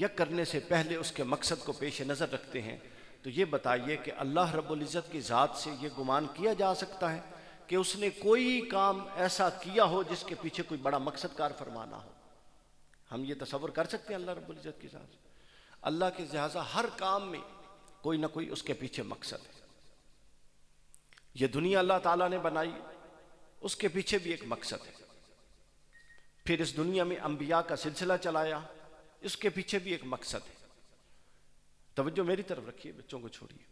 یک کرنے سے پہلے اس کے مقصد کو پیش نظر رکھتے ہیں، تو یہ بتائیے کہ اللہ رب العزت کی ذات سے یہ گمان کیا جا سکتا ہے کہ اس نے کوئی کام ایسا کیا ہو جس کے پیچھے کوئی بڑا مقصد کار فرمانا ہو؟ ہم یہ تصور کر سکتے ہیں اللہ رب العزت کی ذات سے؟ اللہ کے لہٰذا ہر کام میں کوئی نہ کوئی اس کے پیچھے مقصد ہے۔ یہ دنیا اللہ تعالیٰ نے بنائی، اس کے پیچھے بھی ایک مقصد ہے۔ پھر اس دنیا میں انبیاء کا سلسلہ چلایا، اس کے پیچھے بھی ایک مقصد ہے۔ توجہ میری طرف رکھیے، بچوں کو چھوڑیے۔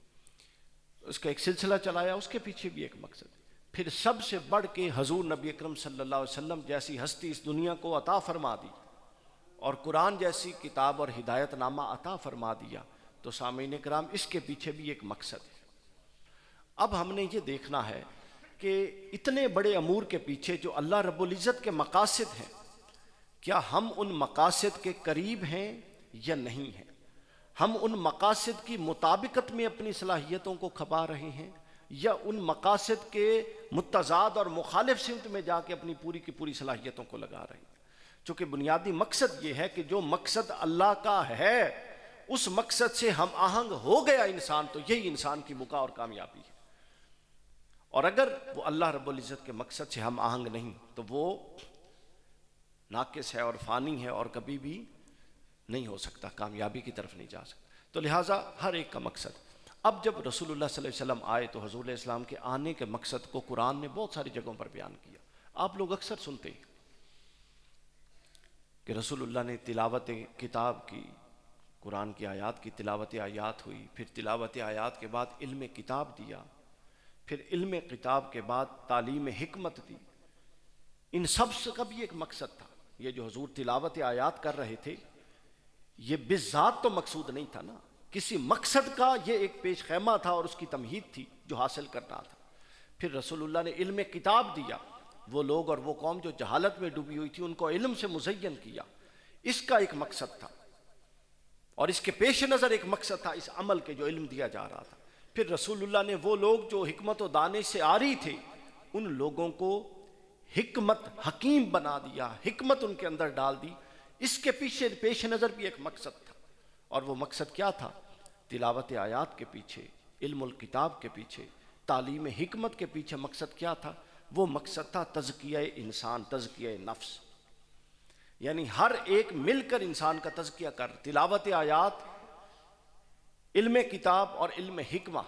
اس کا ایک سلسلہ چلایا، اس کے پیچھے بھی ایک مقصد ہے۔ پھر سب سے بڑھ کے حضور نبی اکرم صلی اللہ علیہ وسلم جیسی ہستی اس دنیا کو عطا فرما دی اور قرآن جیسی کتاب اور ہدایت نامہ عطا فرما دیا، تو سامعین کرام اس کے پیچھے بھی ایک مقصد ہے۔ اب ہم نے یہ دیکھنا ہے کہ اتنے بڑے امور کے پیچھے جو اللہ رب العزت کے مقاصد ہیں، کیا ہم ان مقاصد کے قریب ہیں یا نہیں ہیں؟ ہم ان مقاصد کی مطابقت میں اپنی صلاحیتوں کو کھپا رہے ہیں یا ان مقاصد کے متضاد اور مخالف سمت میں جا کے اپنی پوری کی پوری صلاحیتوں کو لگا رہے ہیں؟ چونکہ بنیادی مقصد یہ ہے کہ جو مقصد اللہ کا ہے اس مقصد سے ہم آہنگ ہو گیا انسان، تو یہی انسان کی بقا اور کامیابی ہے۔ اور اگر وہ اللہ رب العزت کے مقصد سے ہم آہنگ نہیں تو وہ ناقص ہے اور فانی ہے اور کبھی بھی نہیں ہو سکتا، کامیابی کی طرف نہیں جا سکتا۔ تو لہٰذا ہر ایک کا مقصد۔ اب جب رسول اللہ صلی اللہ علیہ وسلم آئے تو حضور علیہ السلام کے آنے کے مقصد کو قرآن نے بہت ساری جگہوں پر بیان کیا۔ آپ لوگ اکثر سنتے ہیں کہ رسول اللہ نے تلاوت کتاب کی، قرآن کی آیات کی تلاوت آیات ہوئی، پھر تلاوت آیات کے بعد علم کتاب دیا، پھر علم کتاب کے بعد تعلیم حکمت دی۔ ان سب سے کا بھی ایک مقصد تھا۔ یہ جو حضور تلاوت آیات کر رہے تھے یہ بالذات تو مقصود نہیں تھا نا، کسی مقصد کا یہ ایک پیش خیمہ تھا اور اس کی تمہید تھی جو حاصل کرنا تھا۔ پھر رسول اللہ نے علم کتاب دیا، وہ لوگ اور وہ قوم جو جہالت میں ڈوبی ہوئی تھی ان کو علم سے مزین کیا، اس کا ایک مقصد تھا اور اس کے پیش نظر ایک مقصد تھا اس عمل کے جو علم دیا جا رہا تھا۔ پھر رسول اللہ نے وہ لوگ جو حکمت و دانش سے عاری تھے ان لوگوں کو حکمت حکیم بنا دیا، حکمت ان کے اندر ڈال دی۔ اس کے پیچھے پیش نظر بھی ایک مقصد تھا، اور وہ مقصد کیا تھا؟ تلاوت آیات کے پیچھے، علم الکتاب کے پیچھے، تعلیم حکمت کے پیچھے مقصد کیا تھا؟ وہ مقصد تھا تزکیہ انسان، تزکیہ نفس۔ یعنی ہر ایک مل کر انسان کا تزکیہ کر، تلاوت آیات، علم کتاب اور علم حکمہ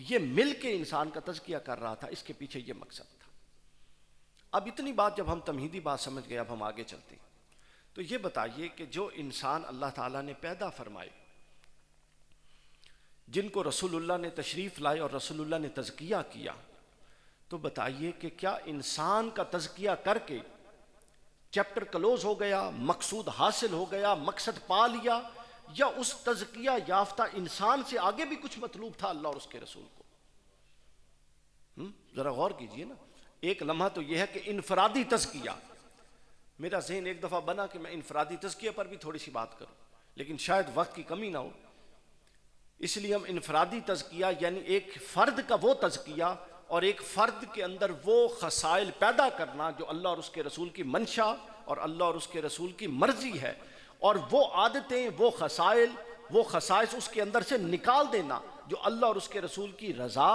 یہ مل کے انسان کا تزکیہ کر رہا تھا، اس کے پیچھے یہ مقصد تھا۔ اب اتنی بات جب ہم تمہیدی بات سمجھ گئے، اب ہم آگے چلتے ہیں۔ تو یہ بتائیے کہ جو انسان اللہ تعالیٰ نے پیدا فرمائے، جن کو رسول اللہ نے تشریف لائے اور رسول اللہ نے تزکیہ کیا، تو بتائیے کہ کیا انسان کا تزکیہ کر کے چیپٹر کلوز ہو گیا، مقصود حاصل ہو گیا، مقصد پا لیا، یا اس تزکیہ یافتہ انسان سے آگے بھی کچھ مطلوب تھا اللہ اور اس کے رسول کو؟ ذرا غور کیجئے نا۔ ایک لمحہ تو یہ ہے کہ انفرادی تزکیہ، میرا ذہن ایک دفعہ بنا کہ میں انفرادی تزکیہ پر بھی تھوڑی سی بات کروں، لیکن شاید وقت کی کمی نہ ہو، اس لیے ہم انفرادی تزکیہ یعنی ایک فرد کا وہ تزکیہ اور ایک فرد کے اندر وہ خصائل پیدا کرنا جو اللہ اور اس کے رسول کی منشا اور اللہ اور اس کے رسول کی مرضی ہے، اور وہ عادتیں، وہ خصائل، وہ خصائص اس کے اندر سے نکال دینا جو اللہ اور اس کے رسول کی رضا،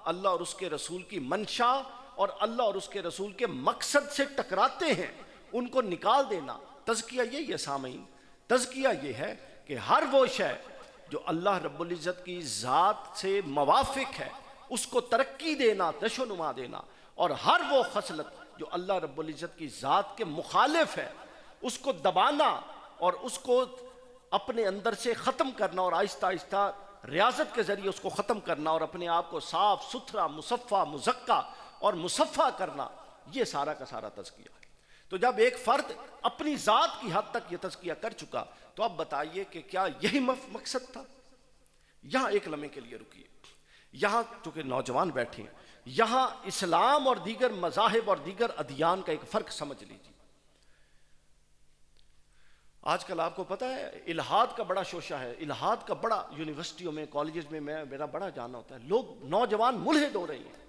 اللہ اور اس کے رسول کی منشا اور اللہ اور اس کے رسول کے مقصد سے ٹکراتے ہیں، ان کو نکال دینا۔ تزکیہ یہی ہے سامعین، تزکیہ یہ ہے کہ ہر وہ شے جو اللہ رب العزت کی ذات سے موافق ہے اس کو ترقی دینا، نشو نما دینا، اور ہر وہ خصلت جو اللہ رب العزت کی ذات کے مخالف ہے اس کو دبانا اور اس کو اپنے اندر سے ختم کرنا، اور آہستہ آہستہ ریاضت کے ذریعے اس کو ختم کرنا اور اپنے آپ کو صاف ستھرا، مصفہ، مزکہ اور مصفہ کرنا، یہ سارا کا سارا تزکیہ ہے۔ تو جب ایک فرد اپنی ذات کی حد تک یہ تزکیہ کر چکا تو اب بتائیے کہ کیا یہی مقصد تھا؟ یہاں ایک لمحے کے لیے رکیے، یہاں چونکہ نوجوان بیٹھے ہیں، یہاں اسلام اور دیگر مذاہب اور دیگر ادیان کا ایک فرق سمجھ لیجیے۔ آج کل آپ کو پتہ ہے الہاد کا بڑا شوشہ ہے، الہاد کا بڑا یونیورسٹیوں میں، کالجز میں میرا بڑا جانا ہوتا ہے، لوگ نوجوان ملحد ہو رہے ہیں،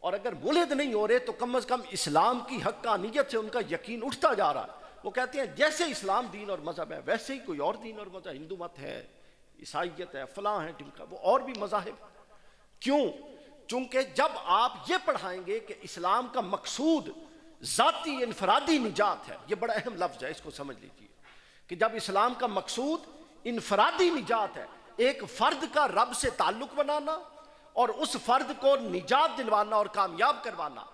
اور اگر ملحد نہیں ہو رہے تو کم از کم اسلام کی حقانیت سے ان کا یقین اٹھتا جا رہا ہے، وہ کہتے ہیں جیسے اسلام دین اور مذہب ہے ویسے ہی کوئی اور دین اور مذہب، ہندو مت ہے، عیسائیت ہے، فلاں ہے ٹمکا، وہ اور بھی مذاہب۔ کیوں؟ چونکہ جب آپ یہ پڑھائیں گے کہ اسلام کا مقصود ذاتی انفرادی نجات ہے، یہ بڑا اہم لفظ ہے، اس کو سمجھ لیجیے کہ جب اسلام کا مقصود انفرادی نجات ہے، ایک فرد کا رب سے تعلق بنانا اور اس فرد کو نجات دلوانا اور کامیاب کروانا،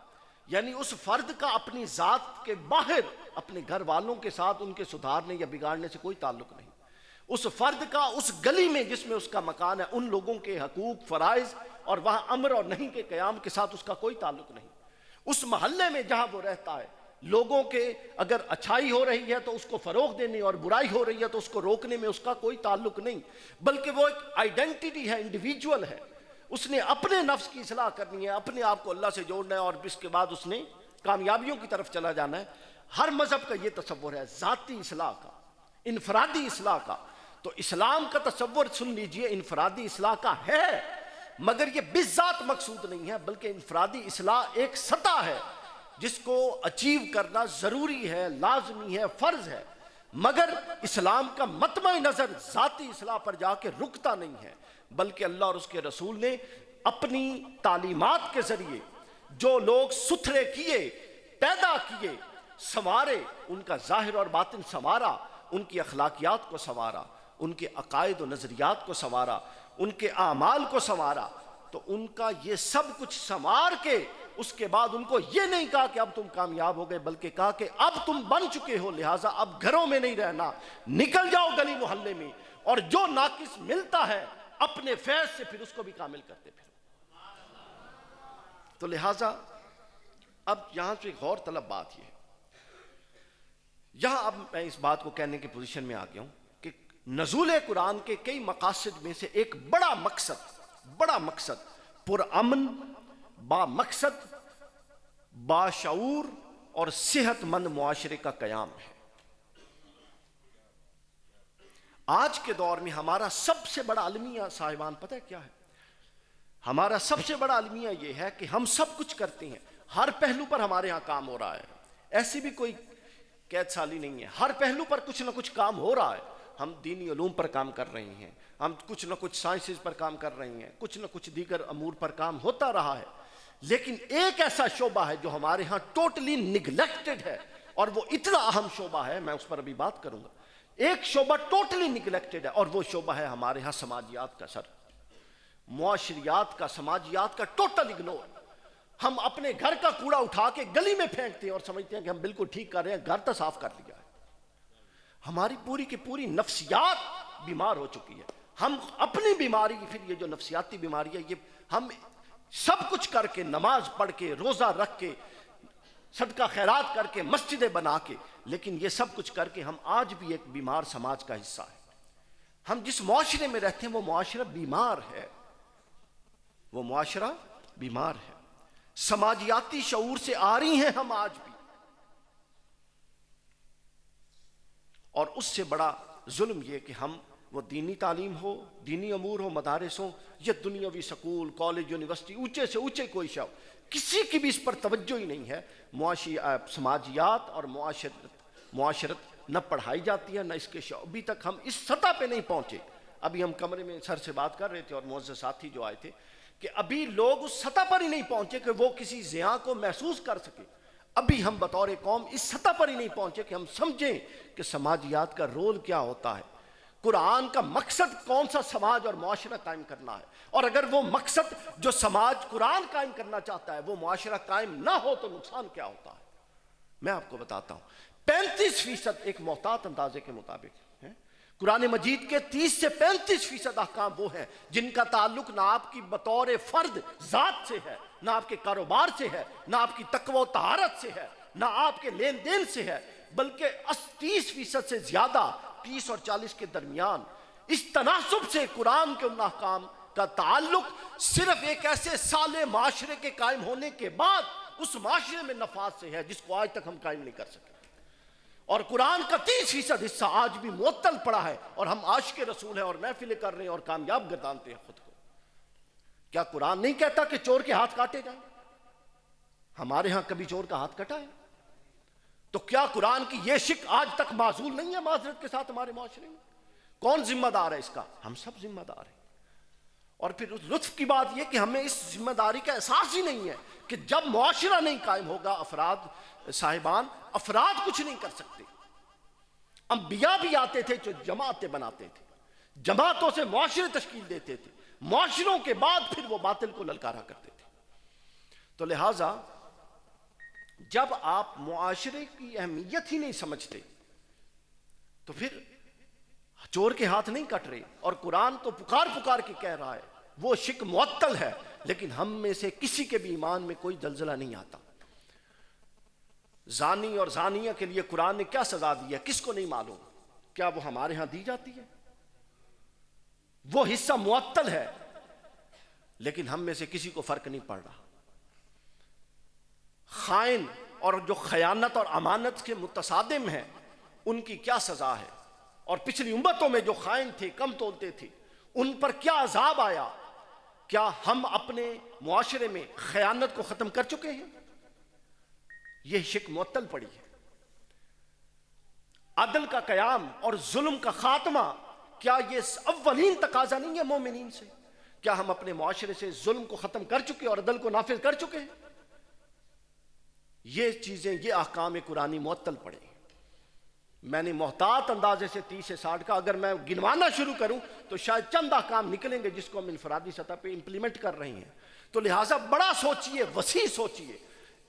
یعنی اس فرد کا اپنی ذات کے باہر اپنے گھر والوں کے ساتھ ان کے سدھارنے یا بگاڑنے سے کوئی تعلق نہیں، اس فرد کا اس گلی میں جس میں اس کا مکان ہے ان لوگوں کے حقوق فرائض اور وہاں امر اور نہیں کے قیام کے ساتھ اس کا کوئی تعلق نہیں، اس محلے میں جہاں وہ رہتا ہے لوگوں کے اگر اچھائی ہو رہی ہے تو اس کو فروغ دینے اور برائی ہو رہی ہے تو اس کو روکنے میں اس کا کوئی تعلق نہیں، بلکہ وہ ایک آئیڈینٹی ہے، انڈیویجول ہے، اس نے اپنے نفس کی اصلاح کرنی ہے، اپنے آپ کو اللہ سے جوڑنا ہے اور اس کے بعد اس نے کامیابیوں کی طرف چلا جانا ہے۔ ہر مذہب کا یہ تصور ہے ذاتی اصلاح کا، انفرادی اصلاح کا، تو اسلام کا تصور سن لیجئے انفرادی اصلاح کا ہے، مگر یہ بالذات مقصود نہیں ہے، بلکہ انفرادی اصلاح ایک سطح ہے جس کو اچیو کرنا ضروری ہے، لازمی ہے، فرض ہے، مگر اسلام کا مطمع نظر ذاتی اصلاح پر جا کے رکتا نہیں ہے، بلکہ اللہ اور اس کے رسول نے اپنی تعلیمات کے ذریعے جو لوگ ستھرے کیے، پیدا کیے، سنوارے، ان کا ظاہر اور باطن سنوارا، ان کی اخلاقیات کو سنوارا، ان کے عقائد و نظریات کو سنوارا، ان کے اعمال کو سنوارا، تو ان کا یہ سب کچھ سنوار کے اس کے بعد ان کو یہ نہیں کہا کہ اب تم کامیاب ہو گئے، بلکہ کہا کہ اب تم بن چکے ہو، لہٰذا اب گھروں میں نہیں رہنا، نکل جاؤ گلی محلے میں، اور جو ناقص ملتا ہے اپنے فیض سے پھر اس کو بھی کامل کرتے پھر۔ تو لہٰذا اب یہاں سے غور طلب بات یہ ہے، یہاں اب میں اس بات کو کہنے کی پوزیشن میں آ گیا ہوں کہ نزول قرآن کے کئی مقاصد میں سے ایک بڑا مقصد پرامن، با مقصد، باشعور اور صحت مند معاشرے کا قیام ہے۔ آج کے دور میں ہمارا سب سے بڑا المیہ صاحبان پتہ ہے کیا ہے؟ ہمارا سب سے بڑا المیہ یہ ہے کہ ہم سب کچھ کرتے ہیں، ہر پہلو پر ہمارے ہاں کام ہو رہا ہے، ایسی بھی کوئی قید سالی نہیں ہے، ہر پہلو پر کچھ نہ کچھ کام ہو رہا ہے، ہم دینی علوم پر کام کر رہے ہیں، ہم کچھ نہ کچھ سائنسز پر کام کر رہے ہیں، کچھ نہ کچھ دیگر امور پر کام ہوتا رہا ہے، لیکن ایک ایسا شعبہ ہے جو ہمارے ہاں ٹوٹلی نگلیکٹڈ ہے، اور وہ اتنا اہم شعبہ ہے، میں اس پر ابھی بات کروں گا، ایک شعبہ ٹوٹلی نگلیکٹڈ ہے، اور وہ شعبہ ہے ہمارے ہاں سماجیات کا، معاشریات کا، سماجیات کا ٹوٹل اگنور۔ ہم اپنے گھر کا کوڑا اٹھا کے گلی میں پھینکتے ہیں اور سمجھتے ہیں کہ ہم بالکل ٹھیک کر رہے ہیں، گھر تو صاف کر لیا ہے۔ ہماری پوری کی پوری نفسیات بیمار ہو چکی ہے، ہم اپنی بیماری، پھر یہ جو نفسیاتی بیماری ہے، یہ ہم سب کچھ کر کے، نماز پڑھ کے، روزہ رکھ کے، صدقہ خیرات کر کے، مسجدیں بنا کے، لیکن یہ سب کچھ کر کے ہم آج بھی ایک بیمار سماج کا حصہ ہیں۔ ہم جس معاشرے میں رہتے ہیں وہ معاشرہ بیمار ہے، وہ معاشرہ بیمار ہے، سماجیاتی شعور سے آری ہیں ہم آج بھی، اور اس سے بڑا ظلم یہ کہ ہم وہ دینی تعلیم ہو، دینی امور ہو، مدارس ہوں، یا دنیاوی سکول، کالج، یونیورسٹی، اونچے سے اونچے کوئی شعب، کسی کی بھی اس پر توجہ ہی نہیں ہے، سماجیات اور معاشرت نہ پڑھائی جاتی ہے، نہ اس کے شعب، ابھی تک ہم اس سطح پہ نہیں پہنچے۔ ابھی ہم کمرے میں سر سے بات کر رہے تھے اور معزز ساتھی جو آئے تھے کہ ابھی لوگ اس سطح پر ہی نہیں پہنچے کہ وہ کسی زیاں کو محسوس کر سکے، ابھی ہم بطور قوم اس سطح پر ہی نہیں پہنچے کہ ہم سمجھیں کہ سماجیات کا رول کیا ہوتا ہے، قرآن کا مقصد کون سا سماج اور معاشرہ قائم کرنا ہے، اور اگر وہ مقصد جو سماج قرآن قائم کرنا چاہتا ہے وہ معاشرہ قائم نہ ہو تو نقصان کیا ہوتا ہے۔ میں آپ کو بتاتا ہوں، 35% ایک محتاط اندازے کے مطابق ہے، قرآن مجید کے 30 سے 35% احکام وہ ہیں جن کا تعلق نہ آپ کی بطور فرد ذات سے ہے، نہ آپ کے کاروبار سے ہے، نہ آپ کی تقوی و طہارت سے ہے، نہ آپ کے لین دین سے ہے، بلکہ 30% سے زیادہ، 30 اور 40 کے درمیان، اس تناسب سے قرآن کے ان احکام کا تعلق صرف ایک ایسے صالح معاشرے کے قائم ہونے کے بعد اس معاشرے میں نفاذ سے ہے جس کو آج تک ہم قائم نہیں کر سکے، اور قرآن کا 30% حصہ آج بھی معطل پڑا ہے، اور ہم عاشق رسول ہیں اور محفلیں کر رہے ہیں اور کامیاب گردانتے ہیں خود کو۔ کیا قرآن نہیں کہتا کہ چور کے ہاتھ کاٹے جائیں؟ ہمارے ہاں کبھی چور کا ہاتھ کٹا ہے؟ تو کیا قرآن کی یہ شک آج تک معزول نہیں ہے معذرت کے ساتھ ہمارے معاشرے میں؟ کون ذمہ دار ہے اس کا؟ ہم سب ذمہ دار ہیں۔ اور پھر اس لطف کی بات یہ کہ ہمیں اس ذمہ داری کا احساس ہی نہیں ہے کہ جب معاشرہ نہیں قائم ہوگا، افراد کچھ نہیں کر سکتے۔ انبیاء بھی آتے تھے جو جماعتیں بناتے تھے، جماعتوں سے معاشرے تشکیل دیتے تھے، معاشروں کے بعد پھر وہ باطل کو للکارا کرتے تھے۔ تو لہٰذا جب آپ معاشرے کی اہمیت ہی نہیں سمجھتے تو پھر چور کے ہاتھ نہیں کٹ رہے۔ اور قرآن تو پکار پکار کے کہہ رہا ہے، وہ شک معطل ہے، لیکن ہم میں سے کسی کے بھی ایمان میں کوئی زلزلہ نہیں آتا۔ زانی اور زانیہ کے لیے قرآن نے کیا سزا دی ہے کس کو نہیں معلوم؟ کیا وہ ہمارے ہاں دی جاتی ہے؟ وہ حصہ معطل ہے، لیکن ہم میں سے کسی کو فرق نہیں پڑ رہا۔ خائن اور جو خیانت اور امانت کے متصادم ہیں ان کی کیا سزا ہے؟ اور پچھلی امتوں میں جو خائن تھے، کم تولتے تھے، ان پر کیا عذاب آیا؟ کیا ہم اپنے معاشرے میں خیانت کو ختم کر چکے ہیں؟ یہ شک معطل پڑی ہے۔ عدل کا قیام اور ظلم کا خاتمہ، کیا یہ اولین تقاضا نہیں ہے مومنین سے؟ کیا ہم اپنے معاشرے سے ظلم کو ختم کر چکے اور عدل کو نافذ کر چکے ہیں؟ یہ چیزیں، یہ احکام قرآنی معطل پڑے ہیں۔ میں نے محتاط اندازے سے 30 سے 60 کا اگر میں گنوانا شروع کروں تو شاید چند احکام نکلیں گے جس کو ہم انفرادی سطح پہ امپلیمنٹ کر رہے ہیں۔ تو لہٰذا بڑا سوچئے، وسیع سوچئے۔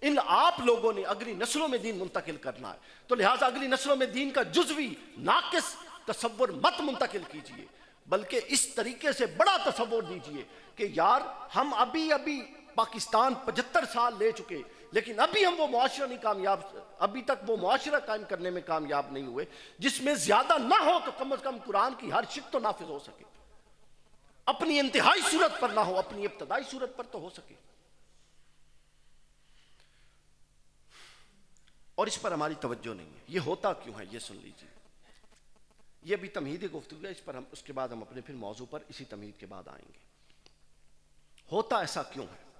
ان آپ لوگوں نے اگلی نسلوں میں دین منتقل کرنا ہے، تو لہٰذا اگلی نسلوں میں دین کا جزوی ناقص تصور مت منتقل کیجئے، بلکہ اس طریقے سے بڑا تصور دیجئے کہ یار ہم ابھی پاکستان 75 سال لے چکے، لیکن ابھی ہم وہ معاشرہ نہیں کامیاب، ابھی تک وہ معاشرہ قائم کرنے میں کامیاب نہیں ہوئے جس میں زیادہ نہ ہو تو کم از کم قرآن کی ہر شک تو نافذ ہو سکے، اپنی انتہائی صورت پر نہ ہو، اپنی ابتدائی صورت پر تو ہو سکے۔ اور اس پر ہماری توجہ نہیں ہے۔ یہ ہوتا کیوں ہے یہ سن لیجیے، یہ بھی تمہیدی گفتگو ہے، اس پر اس کے بعد ہم اپنے پھر موضوع پر اسی تمہید کے بعد آئیں گے۔ ہوتا ایسا کیوں ہے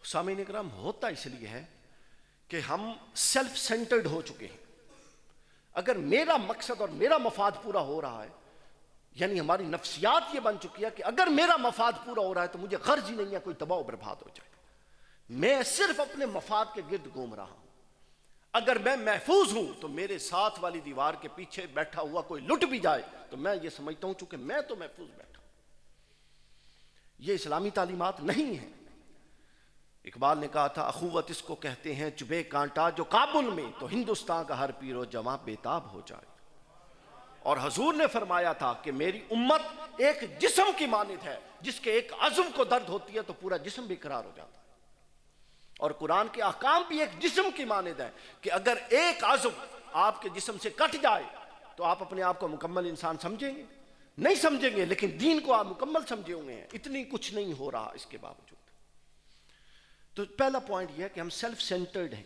سامعین کرام؟ ہوتا اس لیے ہے کہ ہم سیلف سینٹرڈ ہو چکے ہیں۔ اگر میرا مقصد اور میرا مفاد پورا ہو رہا ہے، یعنی ہماری نفسیات یہ بن چکی ہے کہ اگر میرا مفاد پورا ہو رہا ہے تو مجھے غرض ہی نہیں ہے کوئی تباہ و برباد ہو جائے، میں صرف اپنے مفاد کے گرد گھوم رہا ہوں۔ اگر میں محفوظ ہوں تو میرے ساتھ والی دیوار کے پیچھے بیٹھا ہوا کوئی لٹ بھی جائے تو میں یہ سمجھتا ہوں چونکہ میں تو محفوظ بیٹھا ہوں۔ یہ اسلامی تعلیمات نہیں ہیں۔ اقبال نے کہا تھا اخوت اس کو کہتے ہیں چبھے کانٹا جو کابل میں تو ہندوستان کا ہر پیر و جواں بےتاب ہو جائے۔ اور حضور نے فرمایا تھا کہ میری امت ایک جسم کی مانند ہے، جس کے ایک عضو کو درد ہوتی ہے تو پورا جسم بے قرار ہو جاتا ہے۔ اور قرآن کے احکام بھی ایک جسم کی مانند ہے کہ اگر ایک عضو آپ کے جسم سے کٹ جائے تو آپ اپنے آپ کو مکمل انسان سمجھیں گے؟ نہیں سمجھیں گے، لیکن دین کو آپ مکمل سمجھے ہوئے ہیں، اتنی کچھ نہیں ہو رہا اس کے باوجود۔ تو پہلا پوائنٹ یہ ہے کہ ہم سیلف سینٹرڈ ہیں،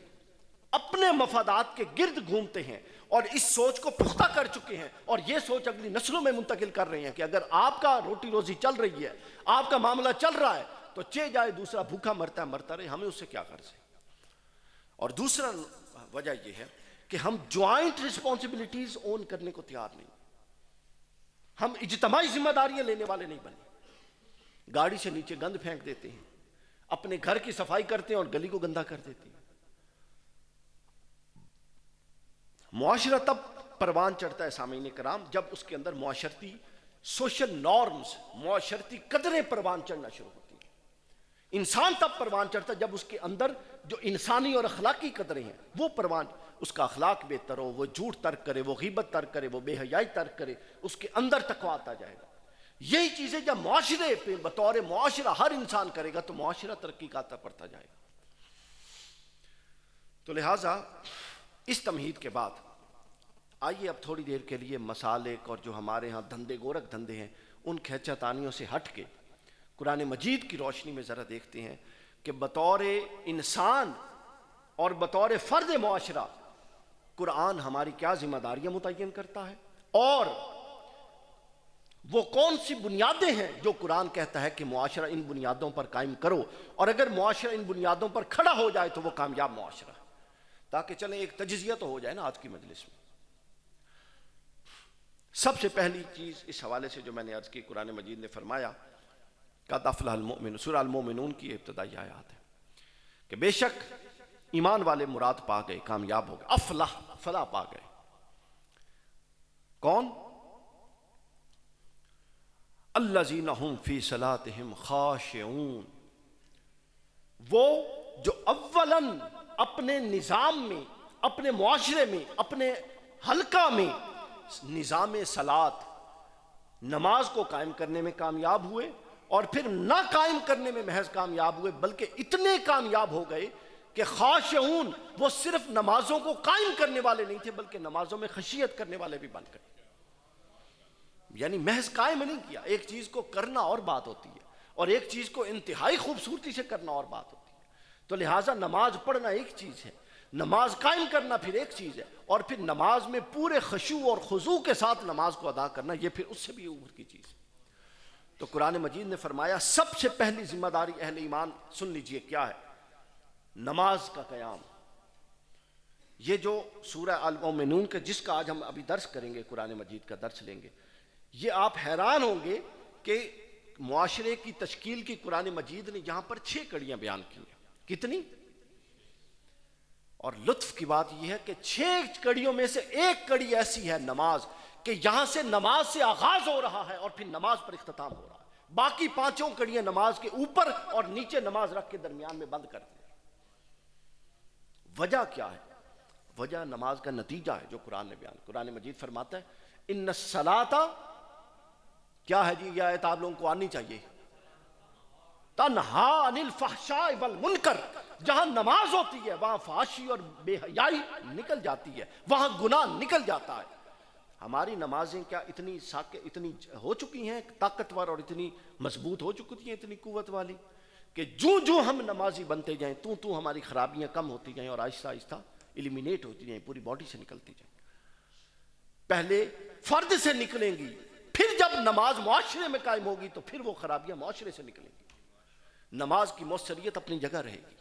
اپنے مفادات کے گرد گھومتے ہیں اور اس سوچ کو پختہ کر چکے ہیں، اور یہ سوچ اگلی نسلوں میں منتقل کر رہے ہیں کہ اگر آپ کا روٹی روزی چل رہی ہے، آپ کا معاملہ چل رہا ہے تو چے جائے دوسرا بھوکا مرتا ہے مرتا رہے، ہمیں اس سے کیا غرض ہے۔ اور دوسرا وجہ یہ ہے کہ ہم جوائنٹ رسپانسبلٹیز اون کرنے کو تیار نہیں، ہم اجتماعی ذمہ داریاں لینے والے نہیں بنے۔ گاڑی سے نیچے گند پھینک دیتے ہیں، اپنے گھر کی صفائی کرتے ہیں اور گلی کو گندا کر دیتے ہیں۔ معاشرہ تب پروان چڑھتا ہے سامعین کرام جب اس کے اندر معاشرتی سوشل نارمز، معاشرتی قدریں پروان چڑھنا شروع ہوتی ہیں۔ انسان تب پروان چڑھتا ہے جب اس کے اندر جو انسانی اور اخلاقی قدریں ہیں وہ پروان، اس کا اخلاق بہتر ہو، وہ جھوٹ ترک کرے، وہ غیبت ترک کرے، وہ بے حیائی ترک کرے، اس کے اندر تقویٰ آتا جائے گا۔ یہی چیزیں جب معاشرے پہ بطور معاشرہ ہر انسان کرے گا تو معاشرہ ترقی کا پڑتا جائے گا۔ تو لہٰذا اس تمہید کے بعد آئیے اب تھوڑی دیر کے لیے مسالک اور جو ہمارے ہاں دھندے گورکھ دھندے ہیں ان کھینچا تانیوں سے ہٹ کے قرآن مجید کی روشنی میں ذرا دیکھتے ہیں کہ بطور انسان اور بطور فرد معاشرہ قرآن ہماری کیا ذمہ داریاں متعین کرتا ہے، اور وہ کون سی بنیادیں ہیں جو قرآن کہتا ہے کہ معاشرہ ان بنیادوں پر قائم کرو، اور اگر معاشرہ ان بنیادوں پر کھڑا ہو جائے تو وہ کامیاب معاشرہ ہے۔ تاکہ چلیں ایک تجزیہ تو ہو جائے نا آج کی مجلس میں۔ سب سے پہلی چیز اس حوالے سے جو میں نے عرض کی، قرآن مجید نے فرمایا قد افلح المؤمنون، سورہ المؤمنون کی ابتدائی آیات ہے کہ بے شک ایمان والے مراد پا گئے، کامیاب ہو گئے، افلح، فلاح پا گئے۔ کون؟ الذین هم فی صلاتہم خاشعون، وہ جو اولاً اپنے نظام میں، اپنے معاشرے میں، اپنے حلقہ میں نظام صلاۃ، نماز کو قائم کرنے میں کامیاب ہوئے، اور پھر نہ قائم کرنے میں محض کامیاب ہوئے بلکہ اتنے کامیاب ہو گئے کہ خاشعون، وہ صرف نمازوں کو قائم کرنے والے نہیں تھے بلکہ نمازوں میں خشیت کرنے والے بھی بن گئے۔ یعنی محض قائم نہیں کیا، ایک چیز کو کرنا اور بات ہوتی ہے، اور ایک چیز کو انتہائی خوبصورتی سے کرنا اور بات ہوتی ہے۔ تو لہٰذا نماز پڑھنا ایک چیز ہے، نماز قائم کرنا پھر ایک چیز ہے، اور پھر نماز میں پورے خشوع اور خضوع کے ساتھ نماز کو ادا کرنا، یہ پھر اس سے بھی اوپر کی چیز ہے۔ تو قرآن مجید نے فرمایا سب سے پہلی ذمہ داری اہل ایمان، سن لیجئے کیا ہے؟ نماز کا قیام۔ یہ جو سورہ المؤمنون کے جس کا آج ہم ابھی درس کریں گے، قرآن مجید کا درس لیں گے، یہ آپ حیران ہوں گے کہ معاشرے کی تشکیل کی قرآن مجید نے یہاں پر 6 کڑیاں بیان کی ہیں۔ کتنی؟ اور لطف کی بات یہ ہے کہ 6 کڑیوں میں سے ایک کڑی ایسی ہے نماز، کہ یہاں سے نماز سے آغاز ہو رہا ہے اور پھر نماز پر اختتام ہو رہا ہے۔ باقی 5 کڑیاں نماز کے اوپر اور نیچے نماز رکھ کے درمیان میں بند کر دیں۔ وجہ کیا ہے؟ وجہ نماز کا نتیجہ ہے جو قرآن نے بیان۔ قرآن مجید فرماتا ہے ان الصلاۃ، کیا ہے جی یہ آیت آپ لوگوں کو آنی چاہیے، تنہا عن الفحشاء والمنکر، جہاں نماز ہوتی ہے وہاں فحاشی اور بے حیائی نکل جاتی ہے، وہاں گناہ نکل جاتا ہے۔ ہماری نمازیں کیا اتنی ہو چکی ہیں طاقتور اور اتنی مضبوط ہو چکی ہیں، اتنی قوت والی، کہ جو ہم نمازی بنتے جائیں تو ہماری خرابیاں کم ہوتی جائیں اور آہستہ آہستہ ایلیمینیٹ ہوتی جائیں، پوری باڈی سے نکلتی جائیں۔ پہلے فرد سے نکلیں گی، پھر جب نماز معاشرے میں قائم ہوگی تو پھر وہ خرابیاں معاشرے سے نکلیں گی۔ نماز کی مؤثریت اپنی جگہ رہے گی۔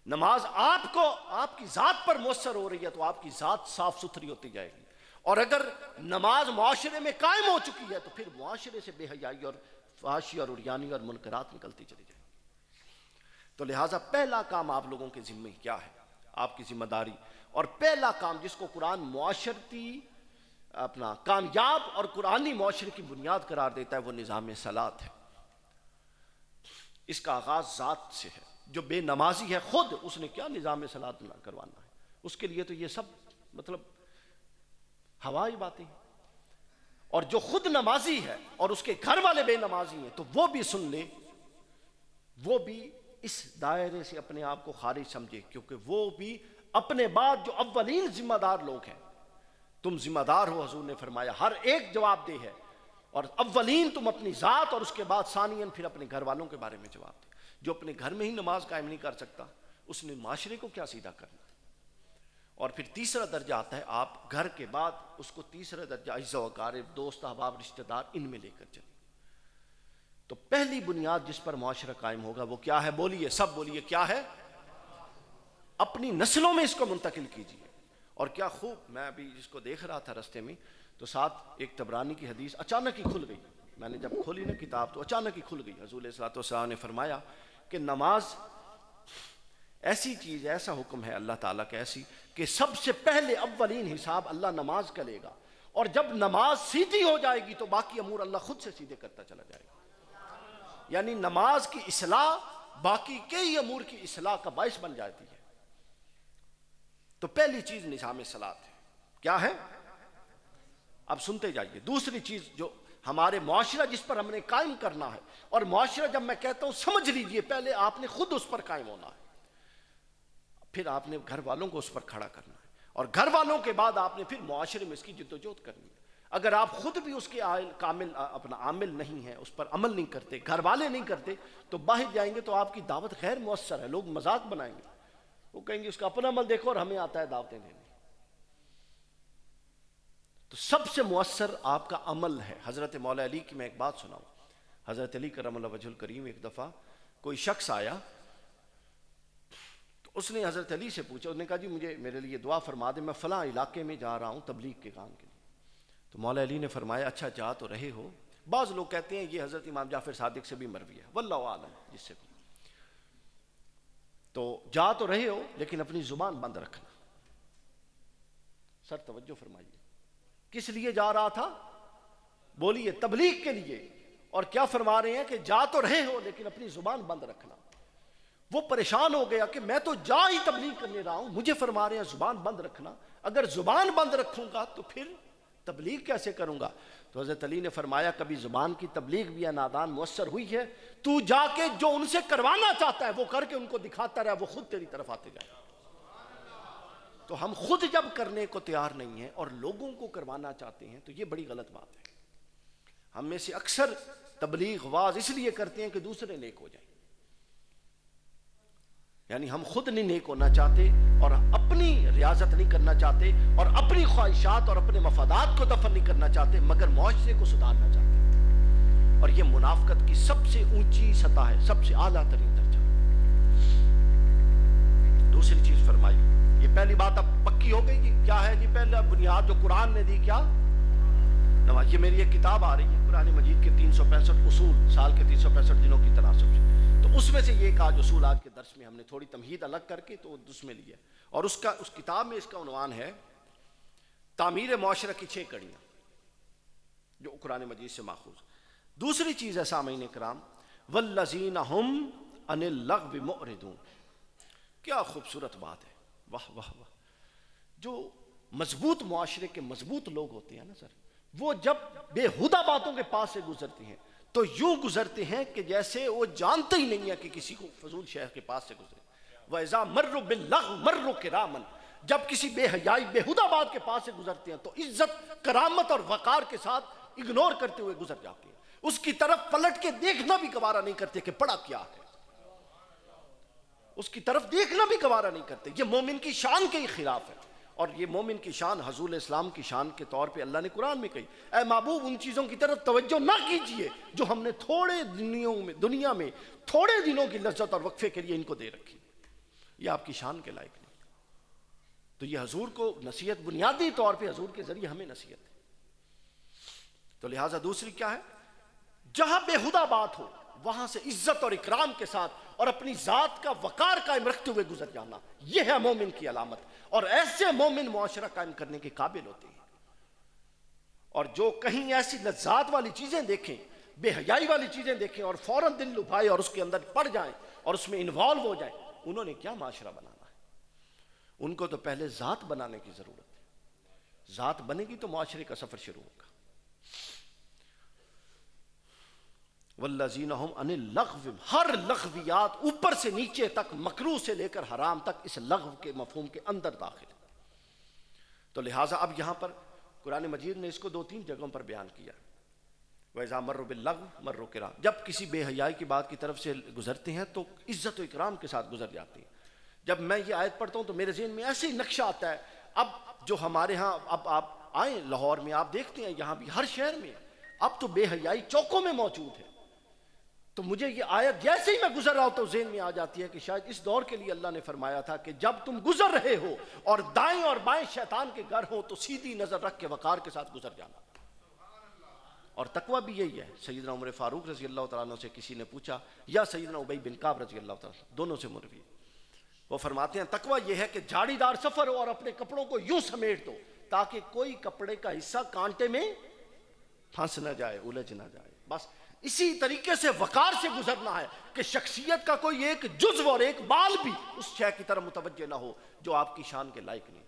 نماز آپ کو، آپ کی ذات پر مؤثر ہو رہی ہے تو آپ کی ذات صاف ستھری ہوتی جائے گی، اور اگر نماز معاشرے میں قائم ہو چکی ہے تو پھر معاشرے سے بے حیائی اور فحاشی اور عریانی اور منکرات نکلتی چلی جائیں گی۔ تو لہٰذا پہلا کام آپ لوگوں کے ذمہ کیا ہے؟ آپ کی ذمہ داری، اور پہلا کام جس کو قرآن معاشرتی اپنا کامیاب اور قرآنی معاشرے کی بنیاد قرار دیتا ہے وہ نظام صلاۃ ہے۔ اس کا آغاز ذات سے ہے۔ جو بے نمازی ہے خود اس نے کیا نظام صلاۃ کروانا ہے؟ اس کے لیے تو یہ سب مطلب ہوائی باتیں ہیں۔ اور جو خود نمازی ہے اور اس کے گھر والے بے نمازی ہیں تو وہ بھی سن لے، وہ بھی اس دائرے سے اپنے آپ کو خارج سمجھے، کیونکہ وہ بھی اپنے بعد جو اولین ذمہ دار لوگ ہیں، تم ذمہ دار ہو، حضور نے فرمایا ہر ایک جواب دہ ہے، اور اولین تم اپنی ذات اور اس کے بعد ثانیاً پھر اپنے گھر والوں کے بارے میں جواب دے۔ جو اپنے گھر میں ہی نماز قائم نہیں کر سکتا اس نے معاشرے کو کیا سیدھا کرنا؟ اور پھر تیسرا درجہ آتا ہے، آپ گھر کے بعد اس کو تیسرا درجہ اعزاء و اقارب، دوست احباب، رشتہ دار، ان میں لے کر چلیں۔ تو پہلی بنیاد جس پر معاشرہ قائم ہوگا وہ کیا ہے؟ بولیے، سب بولیے، کیا ہے؟ اپنی نسلوں میں اس کو منتقل کیجیے۔ اور کیا خوب، میں ابھی اس کو دیکھ رہا تھا رستے میں تو ساتھ ایک طبرانی کی حدیث اچانک ہی کھل گئی، میں نے جب کھولی نا کتاب تو اچانک ہی کھل گئی۔ حضور صلی اللہ علیہ وسلم نے فرمایا کہ نماز ایسی چیز، ایسا حکم ہے اللہ تعالیٰ کا ایسی کہ سب سے پہلے اولین حساب اللہ نماز کا لے گا، اور جب نماز سیدھی ہو جائے گی تو باقی امور اللہ خود سے سیدھے کرتا چلا جائے گا۔ یعنی نماز کی اصلاح باقی کئی امور کی اصلاح کا باعث بن جاتی ہے۔ تو پہلی چیز نظام صلاۃ ہے۔ کیا ہے؟ اب سنتے جائیے۔ دوسری چیز جو ہمارے معاشرہ جس پر ہم نے قائم کرنا ہے، اور معاشرہ جب میں کہتا ہوں سمجھ لیجئے، پہلے آپ نے خود اس پر قائم ہونا ہے، پھر آپ نے گھر والوں کو اس پر کھڑا کرنا ہے، اور گھر والوں کے بعد آپ نے پھر معاشرے میں اس کی جدوجہد کرنی ہے۔ اگر آپ خود بھی اس کے کامل اپنا عامل نہیں ہیں، اس پر عمل نہیں کرتے، گھر والے نہیں کرتے، تو باہر جائیں گے تو آپ کی دعوت غیر مؤثر ہے، لوگ مذاق بنائیں گے، وہ کہیں گے اس کا اپنا عمل دیکھو اور ہمیں آتا ہے دعوتیں دینے۔ تو سب سے مؤثر آپ کا عمل ہے۔ حضرت مولا علی کی میں ایک بات سناؤں۔ حضرت علی کرم اللہ وجہ الکریم ایک دفعہ کوئی شخص آیا تو اس نے حضرت علی سے پوچھا، اس نے کہا جی مجھے میرے لیے دعا فرما دے، میں فلاں علاقے میں جا رہا ہوں تبلیغ کے کام کے لیے۔ تو مولا علی نے فرمایا اچھا جا تو رہے ہو، بعض لوگ کہتے ہیں یہ حضرت امام جعفر صادق سے بھی مروی ہے، واللہ عالم جس سے بھی، تو جا تو رہے ہو لیکن اپنی زبان بند رکھنا۔ سر توجہ فرمائیے، کس لیے جا رہا تھا؟ بولیے تبلیغ کے لیے، اور کیا فرما رہے ہیں کہ جا تو رہے ہو لیکن اپنی زبان بند رکھنا۔ وہ پریشان ہو گیا کہ میں تو جا ہی تبلیغ کرنے رہا ہوں، مجھے فرما رہے ہیں زبان بند رکھنا، اگر زبان بند رکھوں گا تو پھر تبلیغ کیسے کروں گا؟ تو حضرت علی نے فرمایا کبھی زبان کی تبلیغ بھی یا نادان مؤثر ہوئی ہے؟ تو جا کے جو ان سے کروانا چاہتا ہے وہ کر کے ان کو دکھاتا رہا، وہ خود تیری طرف آتے جائے۔ تو ہم خود جب کرنے کو تیار نہیں ہیں اور لوگوں کو کروانا چاہتے ہیں تو یہ بڑی غلط بات ہے۔ ہم میں سے اکثر تبلیغ واز اس لیے کرتے ہیں کہ دوسرے نیک ہو جائیں، یعنی ہم خود نہیں نیک ہونا چاہتے اور اپنی ریاضت نہیں کرنا چاہتے اور اپنی خواہشات اور اپنے مفادات کو دفن نہیں کرنا چاہتے، مگر معاشرے کو سدھارنا چاہتے ہیں، اور یہ منافقت کی سب سے اونچی سطح ہے، سب سے اعلیٰ ترین درجہ۔ دوسری چیز فرمائی، یہ پہلی بات اب پکی ہو گئی جی، کیا ہے جی پہلا بنیاد جو قرآن نے دی؟ کیا نماز۔ یہ میری ایک کتاب آ رہی ہے قرآن مجید کے 365 اصول، سال کے 365 دنوں کی تناسب سے، تو اس میں سے یہ ایک آج اصول آج کے درس میں ہم نے تھوڑی تمہید الگ کر کے تو اس میں لیا، اور اس کتاب میں اس کا عنوان ہے تعمیر معاشرہ کی 6 کڑیاں، جو قرآن مجید سے ماخوذ۔ دوسری چیز ہے سامعین کرام، والذین ہم عن اللغو معرضون۔ کیا خوبصورت بات ہے، واہ واہ واہ۔ جو مضبوط معاشرے کے مضبوط لوگ ہوتے ہیں نا سر، وہ جب بے ہودہ باتوں کے پاس سے گزرتے ہیں تو یوں گزرتے ہیں کہ جیسے وہ جانتے ہی نہیں ہے کہ کسی کو فضول شے کے پاس سے گزرے۔ وَإِذَا مَرُّوا بِاللَّغْوِ مَرُّوا كِرَامًا۔ جب کسی بے حیائی بے ہودہ بات کے پاس سے گزرتے ہیں تو عزت کرامت اور وقار کے ساتھ اگنور کرتے ہوئے گزر جاتے ہیں، اس کی طرف پلٹ کے دیکھنا بھی گوارا نہیں کرتے کہ پڑا کیا ہے، اس کی طرف دیکھنا بھی گوارا نہیں کرتے۔ یہ مومن کی شان کے ہی خلاف ہے، اور یہ مومن کی شان حضور اسلام کی شان کے طور پہ اللہ نے قرآن میں کہی، اے محبوب ان چیزوں کی طرف توجہ نہ کیجئے جو ہم نے دنیا میں تھوڑے دنوں کی لذت اور وقفے کے لیے ان کو دے رکھی، یہ آپ کی شان کے لائق نہیں۔ تو یہ حضور کو نصیحت، بنیادی طور پہ حضور کے ذریعے ہمیں نصیحت ہے۔ تو لہٰذا دوسری کیا ہے؟ جہاں بےہودہ بات ہو وہاں سے عزت اور اکرام کے ساتھ اور اپنی ذات کا وقار قائم رکھتے ہوئے گزر جانا، یہ ہے مومن کی علامت، اور ایسے مومن معاشرہ قائم کرنے کے قابل ہوتے ہیں۔ اور جو کہیں ایسی لذات والی چیزیں دیکھیں، بے حیائی والی چیزیں دیکھیں اور فوراً دل لبھائے اور اس کے اندر پڑ جائیں اور اس میں انوالو ہو جائیں، انہوں نے کیا معاشرہ بنانا ہے؟ ان کو تو پہلے ذات بنانے کی ضرورت ہے، ذات بنے گی تو معاشرے کا سفر شروع ہوگا۔ والذین ہم عن اللغو، ہر لغویات اوپر سے نیچے تک، مکروہ سے لے کر حرام تک اس لغو کے مفہوم کے اندر داخل ہے۔ تو لہٰذا اب یہاں پر قرآن مجید نے اس کو 2-3 جگہوں پر بیان کیا۔ وَإِذَا مَرُّوا بِاللَّغْوِ مَرُّوا كِرَامًا، جب کسی بے حیائی کی بات کی طرف سے گزرتے ہیں تو عزت و اکرام کے ساتھ گزر جاتے ہیں۔ جب میں یہ آیت پڑھتا ہوں تو میرے ذہن میں ایسے ہی نقشہ آتا ہے، اب جو ہمارے ہاں، اب آپ آئیں لاہور میں، آپ دیکھتے ہیں یہاں بھی ہر شہر میں اب تو بے حیائی چوکوں میں موجود ہے۔ تو مجھے یہ آیت جیسے ہی میں گزر رہا ہوں تو ذہن میں آ جاتی ہے کہ شاید اس دور کے لیے اللہ نے فرمایا تھا کہ جب تم گزر رہے ہو اور دائیں اور بائیں شیطان کے گھر ہوں تو سیدھی نظر رکھ کے وقار کے ساتھ گزر جانا۔ اور تقویٰ بھی یہی ہے۔ سیدنا عمر فاروق رضی اللہ تعالیٰ عنہ سے کسی نے پوچھا، یا سیدنا ابی بن کعب رضی اللہ تعالیٰ عنہ، دونوں سے مروی، وہ فرماتے ہیں تقویٰ یہ ہے کہ جھاڑی دار سفر ہو اور اپنے کپڑوں کو یوں سمیٹ دو تاکہ کوئی کپڑے کا حصہ کانٹے میں پھنس نہ جائے، الجھ نہ جائے۔ بس اسی طریقے سے وقار سے گزرنا ہے کہ شخصیت کا کوئی ایک جزو اور ایک بال بھی اس شے کی طرف متوجہ نہ ہو جو آپ کی شان کے لائق نہیں۔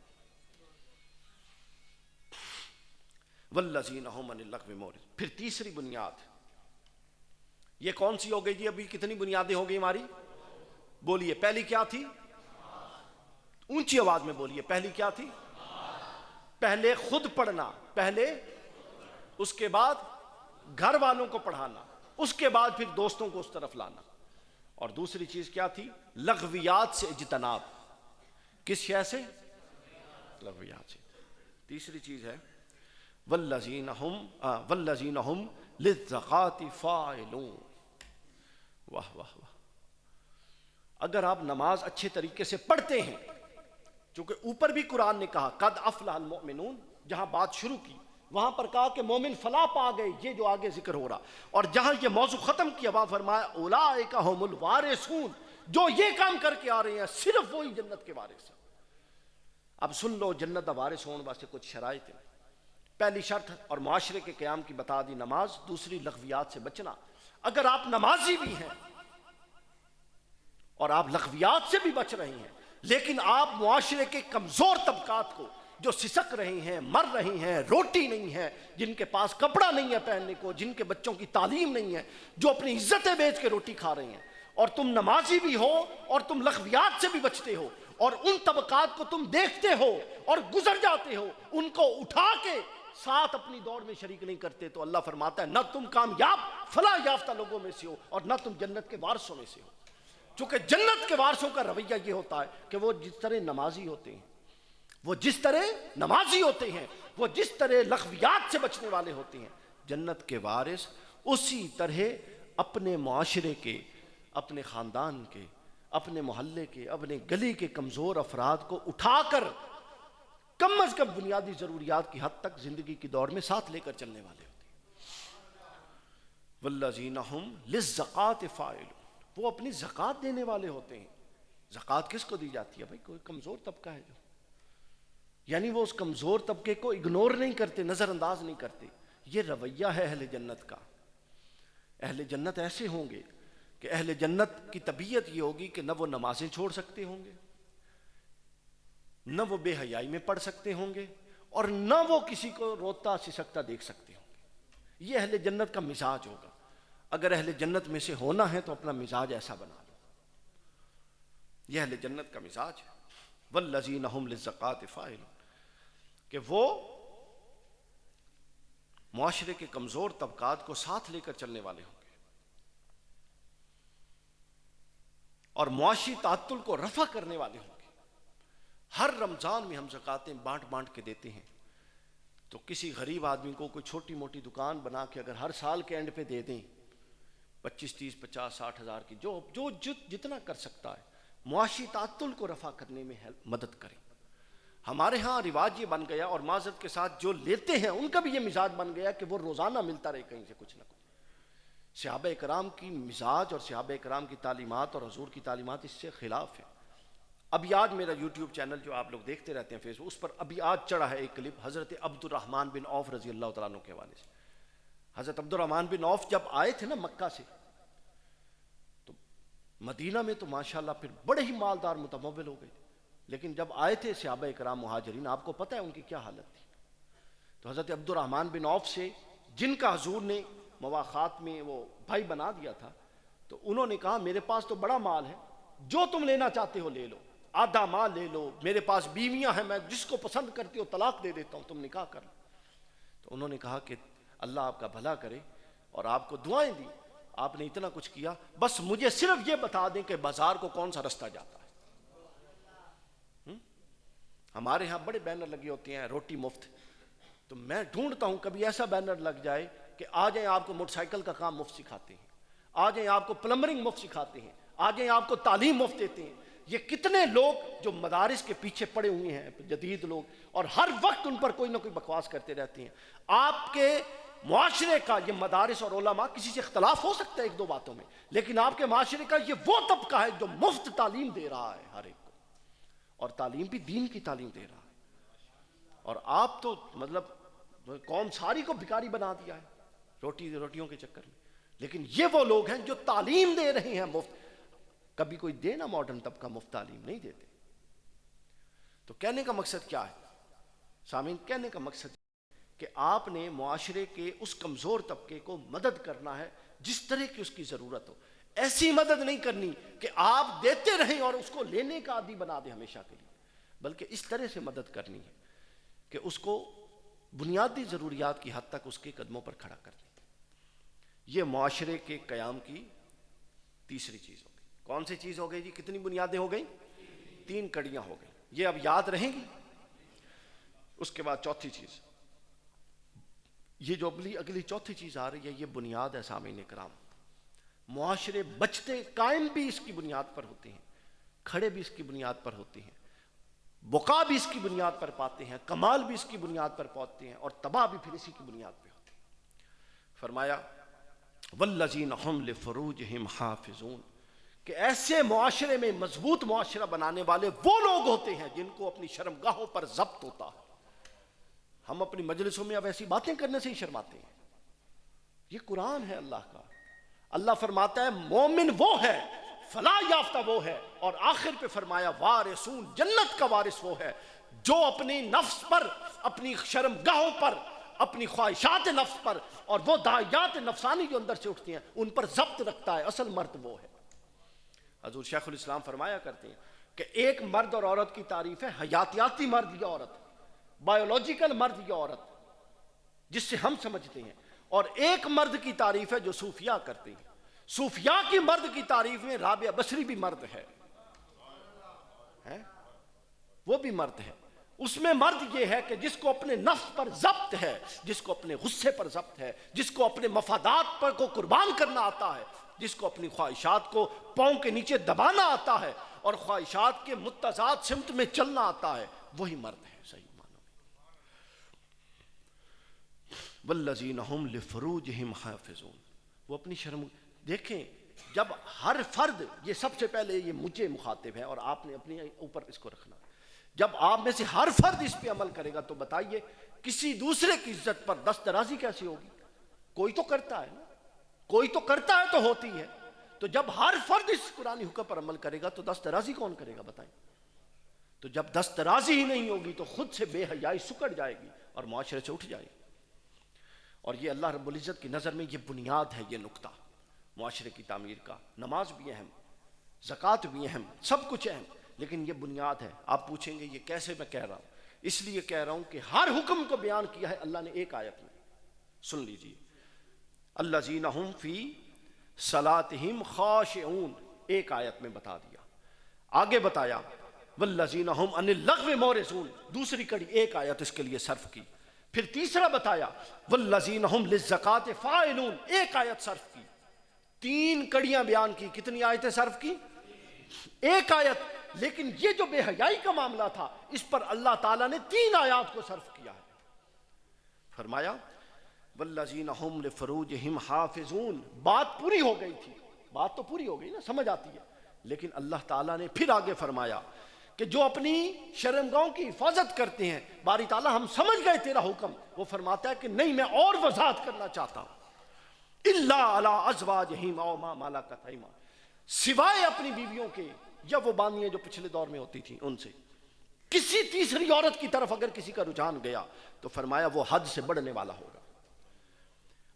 والذین هم عن اللغو معرضون۔ پھر تیسری بنیاد، یہ کون سی ہو گئی جی؟ ابھی کتنی بنیادیں ہو گئی ہماری؟ بولیے، پہلی کیا تھی؟ اونچی آواز میں بولیے، پہلی کیا تھی؟ پہلے خود پڑھنا، پہلے اس کے بعد گھر والوں کو پڑھانا، اس کے بعد پھر دوستوں کو اس طرف لانا۔ اور دوسری چیز کیا تھی؟ لغویات سے اجتناب۔ کس شے سے؟ لغویات سے۔ تیسری چیز ہے والذین ہم للزکاۃ فاعلون۔ واہ واہ واہ۔ اگر آپ نماز اچھے طریقے سے پڑھتے ہیں، چونکہ اوپر بھی قرآن نے کہا قد افلح المؤمنون، جہاں بات شروع کی وہاں پر کہا کہ مومن فلاح پا گئے، یہ جو آگے ذکر ہو رہا، اور جہاں یہ موضوع ختم کیا وہاں فرمایا اولئک ھم الوارثون، جو یہ کام کر کے آ رہے ہیں صرف وہی جنت کے وارث ہیں۔ اب سن لو جنت دا وارث ہون واسطے کچھ شرائط ہیں۔ پہلی شرط اور معاشرے کے قیام کی بتا دی نماز، دوسری لغویات سے بچنا۔ اگر آپ نمازی بھی ہیں اور آپ لغویات سے بھی بچ رہے ہیں، لیکن آپ معاشرے کے کمزور طبقات کو جو سسک رہے ہیں، مر رہے ہیں، روٹی نہیں ہے، جن کے پاس کپڑا نہیں ہے پہننے کو، جن کے بچوں کی تعلیم نہیں ہے، جو اپنی عزتیں بیچ کے روٹی کھا رہے ہیں، اور تم نمازی بھی ہو اور تم لغویات سے بھی بچتے ہو، اور ان طبقات کو تم دیکھتے ہو اور گزر جاتے ہو، ان کو اٹھا کے ساتھ اپنی دوڑ میں شریک نہیں کرتے، تو اللہ فرماتا ہے نہ تم کامیاب فلاح یافتہ لوگوں میں سے ہو اور نہ تم جنت کے وارثوں میں سے ہو۔ چونکہ جنت کے وارثوں کا رویہ یہ ہوتا ہے کہ وہ جس طرح نمازی ہوتے ہیں، وہ جس طرح نمازی ہوتے ہیں، وہ جس طرح لغویات سے بچنے والے ہوتے ہیں، جنت کے وارث اسی طرح اپنے معاشرے کے، اپنے خاندان کے، اپنے محلے کے، اپنے گلی کے کمزور افراد کو اٹھا کر کم از کم بنیادی ضروریات کی حد تک زندگی کی دوڑ میں ساتھ لے کر چلنے والے ہوتے ہیں۔ والذین ھم للزکوٰۃ فاعلون، وہ اپنی زکوٰۃ دینے والے ہوتے ہیں۔ زکوٰۃ کس کو دی جاتی ہے بھائی؟ کوئی کمزور طبقہ ہے جو، یعنی وہ اس کمزور طبقے کو اگنور نہیں کرتے، نظر انداز نہیں کرتے۔ یہ رویہ ہے اہل جنت کا۔ اہل جنت ایسے ہوں گے کہ اہل جنت کی طبیعت یہ ہوگی کہ نہ وہ نمازیں چھوڑ سکتے ہوں گے، نہ وہ بے حیائی میں پڑھ سکتے ہوں گے، اور نہ وہ کسی کو روتا سسکتا دیکھ سکتے ہوں گے۔ یہ اہل جنت کا مزاج ہوگا۔ اگر اہل جنت میں سے ہونا ہے تو اپنا مزاج ایسا بنا لو۔ یہ اہل جنت کا مزاج ہے۔ والذین ھم للزکوٰۃ فاعلون، کہ وہ معاشرے کے کمزور طبقات کو ساتھ لے کر چلنے والے ہوں گے، اور معاشی تعطل کو رفع کرنے والے ہوں گے۔ ہر رمضان میں ہم زکوٰۃیں بانٹ بانٹ کے دیتے ہیں، تو کسی غریب آدمی کو کوئی چھوٹی موٹی دکان بنا کے اگر ہر سال کے اینڈ پہ دے دیں 25 30 50 60 ہزار کی، جو جتنا کر سکتا ہے، معاشی تعطل کو رفع کرنے میں مدد کریں۔ ہمارے ہاں رواج یہ بن گیا، اور معذرت کے ساتھ جو لیتے ہیں ان کا بھی یہ مزاج بن گیا کہ وہ روزانہ ملتا رہے کہیں سے کچھ نہ کچھ۔ صحابہ کرام کی مزاج اور صحابہ کرام کی تعلیمات اور حضور کی تعلیمات اس سے خلاف ہے۔ ابھی آج میرا یوٹیوب چینل جو آپ لوگ دیکھتے رہتے ہیں فیس بک، اس پر ابھی آج چڑھا ہے ایک کلپ حضرت عبد الرحمن بن عوف رضی اللہ تعالیٰ عنہ کے حوالے سے۔ حضرت عبد الرحمن بن عوف جب آئے تھے نا مکہ سے، تو مدینہ میں تو ماشاءاللہ پھر بڑے ہی مالدار متمول ہو گئے، لیکن جب آئے تھے صحابہ کرام مہاجرین، آپ کو پتہ ہے ان کی کیا حالت تھی۔ تو حضرت عبد الرحمن بن عوف سے، جن کا حضور نے مواخات میں وہ بھائی بنا دیا تھا، تو انہوں نے کہا میرے پاس تو بڑا مال ہے، جو تم لینا چاہتے ہو لے لو، آدھا مال لے لو، میرے پاس بیویاں ہیں، میں جس کو پسند کرتی ہو طلاق دے دیتا ہوں، تم نکاح کر لو۔ تو انہوں نے کہا کہ اللہ آپ کا بھلا کرے، اور آپ کو دعائیں دی، آپ نے اتنا کچھ کیا، بس مجھے صرف یہ بتا دیں کہ بازار کو کون سا رستہ جاتا ہے۔ ہمارے ہاں بڑے بینر لگے ہوتے ہیں روٹی مفت، تو میں ڈھونڈتا ہوں کبھی ایسا بینر لگ جائے کہ آ جائیں آپ کو موٹر سائیکل کا کام مفت سکھاتے ہیں، آ جائیں آپ کو پلمبرنگ مفت سکھاتے ہیں، آ جائیں آپ کو تعلیم مفت دیتے ہیں۔ یہ کتنے لوگ جو مدارس کے پیچھے پڑے ہوئے ہیں، جدید لوگ، اور ہر وقت ان پر کوئی نہ کوئی بکواس کرتے رہتے ہیں۔ آپ کے معاشرے کا یہ مدارس اور علماء، کسی سے اختلاف ہو سکتا ہے ایک دو باتوں میں، لیکن آپ کے معاشرے کا یہ وہ طبقہ ہے جو مفت تعلیم دے رہا ہے ہر ایک کو، اور تعلیم بھی دین کی تعلیم دے رہا ہے۔ اور آپ تو مطلب قوم ساری کو بھکاری بنا دیا ہے روٹیوں کے چکر میں۔ لیکن یہ وہ لوگ ہیں جو تعلیم دے رہے ہیں مفت۔ کبھی کوئی دے نا ماڈرن طبقہ مفت تعلیم نہیں دیتے۔ تو کہنے کا مقصد کیا ہے سامعین؟ کہنے کا مقصد کہ آپ نے معاشرے کے اس کمزور طبقے کو مدد کرنا ہے جس طرح کی اس کی ضرورت ہو۔ ایسی مدد نہیں کرنی کہ آپ دیتے رہیں اور اس کو لینے کا عادی بنا دیں ہمیشہ کے لیے، بلکہ اس طرح سے مدد کرنی ہے کہ اس کو بنیادی ضروریات کی حد تک اس کے قدموں پر کھڑا کر دیں۔ یہ معاشرے کے قیام کی تیسری چیز ہو گئی۔ کون سی چیز ہو گئی جی؟ کتنی بنیادیں ہو گئیں؟ 3 کڑیاں ہو گئیں۔ یہ اب یاد رہیں گی۔ اس کے بعد چوتھی چیز، یہ جو اگلی چوتھی چیز آ رہی ہے، یہ بنیاد ہے سامعین کرام۔ معاشرے بچتے قائم بھی اس کی بنیاد پر ہوتے ہیں، کھڑے بھی اس کی بنیاد پر ہوتے ہیں، بقا بھی اس کی بنیاد پر پاتے ہیں، کمال بھی اس کی بنیاد پر پاتے ہیں، اور تباہ بھی پھر اسی کی بنیاد پہ ہوتے ہیں۔ فرمایا والذین هم لفروجہم حافظون، کہ ایسے معاشرے میں مضبوط معاشرہ بنانے والے وہ لوگ ہوتے ہیں جن کو اپنی شرمگاہوں پر ضبط ہوتا ہے۔ ہم اپنی مجلسوں میں اب ایسی باتیں کرنے سے ہی شرماتے ہیں۔ یہ قرآن ہے اللہ کا۔ اللہ فرماتا ہے مومن وہ ہے، فلاح یافتہ وہ ہے، اور آخر پہ فرمایا وارثون، جنت کا وارث وہ ہے جو اپنی نفس پر، اپنی شرمگاہوں پر، اپنی خواہشات نفس پر، اور وہ داعیات نفسانی جو اندر سے اٹھتی ہیں ان پر ضبط رکھتا ہے۔ اصل مرد وہ ہے۔ حضور شیخ الاسلام فرمایا کرتے ہیں کہ ایک مرد اور عورت کی تعریف ہے حیاتیاتی مرد یا عورت، بایولوجیکل مرد یا عورت جس سے ہم سمجھتے ہیں، اور ایک مرد کی تعریف ہے جو صوفیاء کرتے ہیں۔ صوفیاء کی مرد کی تعریف میں رابعہ بصری بھی مرد ہے، وہ بھی مرد ہے۔ اس میں مرد یہ ہے کہ جس کو اپنے نفس پر ضبط ہے، جس کو اپنے غصے پر ضبط ہے، جس کو اپنے مفادات پر کو قربان کرنا آتا ہے، جس کو اپنی خواہشات کو پاؤں کے نیچے دبانا آتا ہے اور خواہشات کے متضاد سمت میں چلنا آتا ہے، وہی مرد ہے صحیح معنی میں۔ والذین هم لفروجہم حافظون، وہ اپنی شرم، دیکھیں جب ہر فرد، یہ سب سے پہلے یہ مجھے مخاطب ہے اور آپ نے اپنے اوپر اس کو رکھنا، جب آپ میں سے ہر فرد اس پہ عمل کرے گا تو بتائیے کسی دوسرے کی عزت پر دست درازی کیسی ہوگی؟ کوئی تو کرتا ہے نا، کوئی تو کرتا ہے تو ہوتی ہے۔ تو جب ہر فرد اس قرآنی حکم پر عمل کرے گا تو دست درازی کون کرے گا بتائیں؟ تو جب دست درازی ہی نہیں ہوگی تو خود سے بے حیائی سکڑ جائے گی اور معاشرے سے اٹھ جائے گی۔ اور یہ اللہ رب العزت کی نظر میں یہ بنیاد ہے، یہ نقطہ معاشرے کی تعمیر کا۔ نماز بھی اہم، زکوٰۃ بھی اہم، سب کچھ اہم، لیکن یہ بنیاد ہے۔ آپ پوچھیں گے یہ کیسے میں کہہ رہا ہوں؟ اس لیے کہہ رہا ہوں کہ ہر حکم کو بیان کیا ہے اللہ نے ایک آیت میں، سن لیجیے۔ الذین هم فی صلاتہم خاشعون، ایک آیت میں بتا دیا۔ آگے بتایا والذین هم عن اللغو معرضون، دوسری کڑی ایک آیت اس کے لیے صرف کی۔ پھر تیسرا بتایا والذین هم للزکاۃ فاعلون، ایک آیت صرف کی۔ تین کڑیاں بیان کی۔ کتنی آیتیں صرف کی؟ ایک آیت۔ لیکن یہ جو بے حیائی کا معاملہ تھا اس پر اللہ تعالیٰ نے تین آیات کو صرف کیا ہے۔ فرمایا والذین هم لفروجہم حافظون، بات پوری ہو گئی تھی، بات تو پوری ہو گئی نا، سمجھ آتی ہے، لیکن اللہ تعالیٰ نے پھر آگے فرمایا کہ جو اپنی شرمگاہوں کی حفاظت کرتے ہیں، باری تعالیٰ ہم سمجھ گئے تیرا حکم، وہ فرماتا ہے کہ نہیں میں اور وضاحت کرنا چاہتا ہوں، الا علی ازواجہم او ما ملکت ایمانہم، سوائے اپنی بیویوں کے یا وہ باندیاں جو پچھلے دور میں ہوتی تھیں ان سے، کسی تیسری عورت کی طرف اگر کسی کا رجحان گیا تو فرمایا وہ حد سے بڑھنے والا ہوگا۔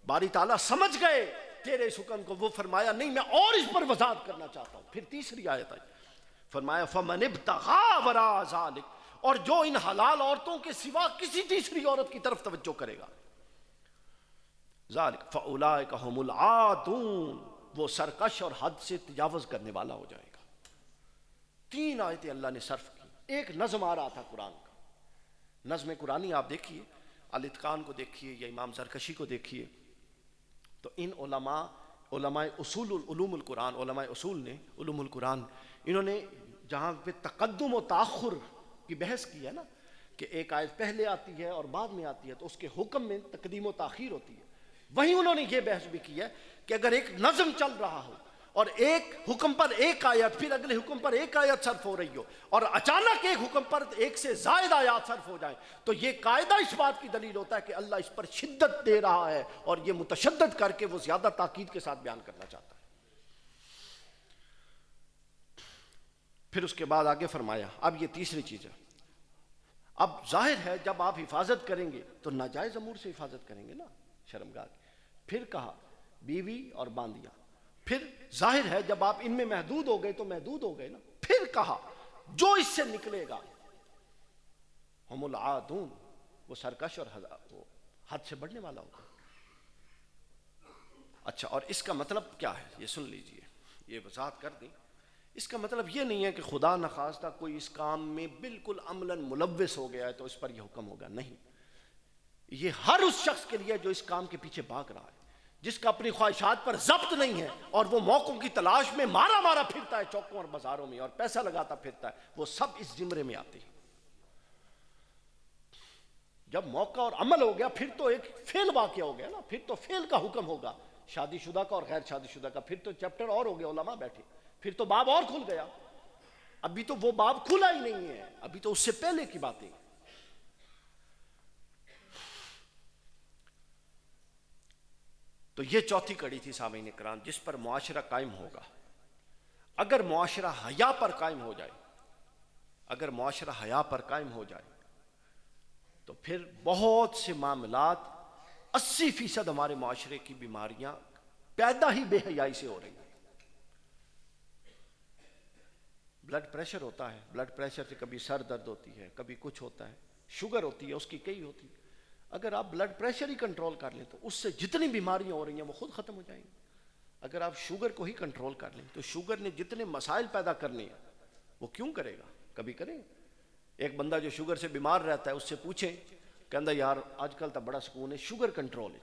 باری تعالیٰ سمجھ گئے تیرے اس حکم کو، وہ فرمایا نہیں میں اور اس پر وضاحت کرنا چاہتا ہوں۔ پھر تیسری آیت آئی، فرمایا فمن ابتغى وراء ذلك، اور جو ان حلال عورتوں کے سوا کسی تیسری عورت کی طرف توجہ کرے گا، ذالک فاولئک هم العادون، وہ سرکش اور حد سے تجاوز کرنے والا ہو جائے گا۔ تین آیتیں اللہ نے صرف کی۔ ایک نظم آ رہا تھا قرآن کا، نظم قرآنی آپ دیکھیے، الاتقان کو دیکھیے یا امام زرکشی کو دیکھیے، تو ان علماء اصول علوم القرآن، علماء اصول نے علوم القرآن، انہوں نے جہاں پہ تقدم و تاخر کی بحث کی ہے نا، کہ ایک آیت پہلے آتی ہے اور بعد میں آتی ہے تو اس کے حکم میں تقدیم و تاخیر ہوتی ہے، وہیں انہوں نے یہ بحث بھی کی ہے کہ اگر ایک نظم چل رہا ہو اور ایک حکم پر ایک آیت، پھر اگلے حکم پر ایک آیت صرف ہو رہی ہو، اور اچانک ایک حکم پر ایک سے زائد آیات صرف ہو جائیں، تو یہ قاعدہ اس بات کی دلیل ہوتا ہے کہ اللہ اس پر شدت دے رہا ہے اور یہ متشدد کر کے وہ زیادہ تاکید کے ساتھ بیان کرنا چاہتا ہے۔ پھر اس کے بعد آگے فرمایا، اب یہ تیسری چیز ہے، اب ظاہر ہے جب آپ حفاظت کریں گے تو ناجائز امور سے حفاظت کریں گے نا، شرمگاہ کی۔ پھر کہا بیوی اور باندیاں، پھر ظاہر ہے جب آپ ان میں محدود ہو گئے تو محدود ہو گئے نا، پھر کہا جو اس سے نکلے گا ہم العادون، وہ سرکش اور حد سے بڑھنے والا ہوگا۔ اچھا، اور اس کا مطلب کیا ہے یہ سن لیجئے، یہ وضاحت کر دیں۔ اس کا مطلب یہ نہیں ہے کہ خدا نخواستہ کوئی اس کام میں بالکل عملاً ملوث ہو گیا ہے تو اس پر یہ حکم ہوگا، نہیں، یہ ہر اس شخص کے لیے جو اس کام کے پیچھے بھاگ رہا ہے، جس کا اپنی خواہشات پر ضبط نہیں ہے اور وہ موقعوں کی تلاش میں مارا مارا پھرتا ہے چوکوں اور بازاروں میں اور پیسہ لگاتا پھرتا ہے، وہ سب اس زمرے میں آتے ہیں۔ جب موقع اور عمل ہو گیا پھر تو ایک فعل واقع ہو گیا نا، پھر تو فعل کا حکم ہوگا، شادی شدہ کا اور غیر شادی شدہ کا، پھر تو چیپٹر اور ہو گیا، علماء بیٹھے، پھر تو باب اور کھل گیا۔ ابھی تو وہ باب کھلا ہی نہیں ہے، ابھی تو اس سے پہلے کی باتیں۔ تو یہ چوتھی کڑی تھی سامعین کرام جس پر معاشرہ قائم ہوگا۔ اگر معاشرہ حیا پر قائم ہو جائے، اگر معاشرہ حیا پر قائم ہو جائے تو پھر بہت سے معاملات، 80% ہمارے معاشرے کی بیماریاں پیدا ہی بے حیائی سے ہو رہی ہیں۔ بلڈ پریشر ہوتا ہے، بلڈ پریشر سے کبھی سر درد ہوتی ہے، کبھی کچھ ہوتا ہے، شوگر ہوتی ہے، اس کی کئی ہوتی ہے۔ اگر آپ بلڈ پریشر ہی کنٹرول کر لیں تو اس سے جتنی بیماریاں ہو رہی ہیں وہ خود ختم ہو جائیں گی۔ اگر آپ شوگر کو ہی کنٹرول کر لیں تو شوگر نے جتنے مسائل پیدا کرنے ہیں وہ کیوں کرے گا، کبھی کریں۔ ایک بندہ جو شوگر سے بیمار رہتا ہے اس سے پوچھیں، کہندا یار آج کل تو بڑا سکون ہے، شوگر کنٹرول ہے۔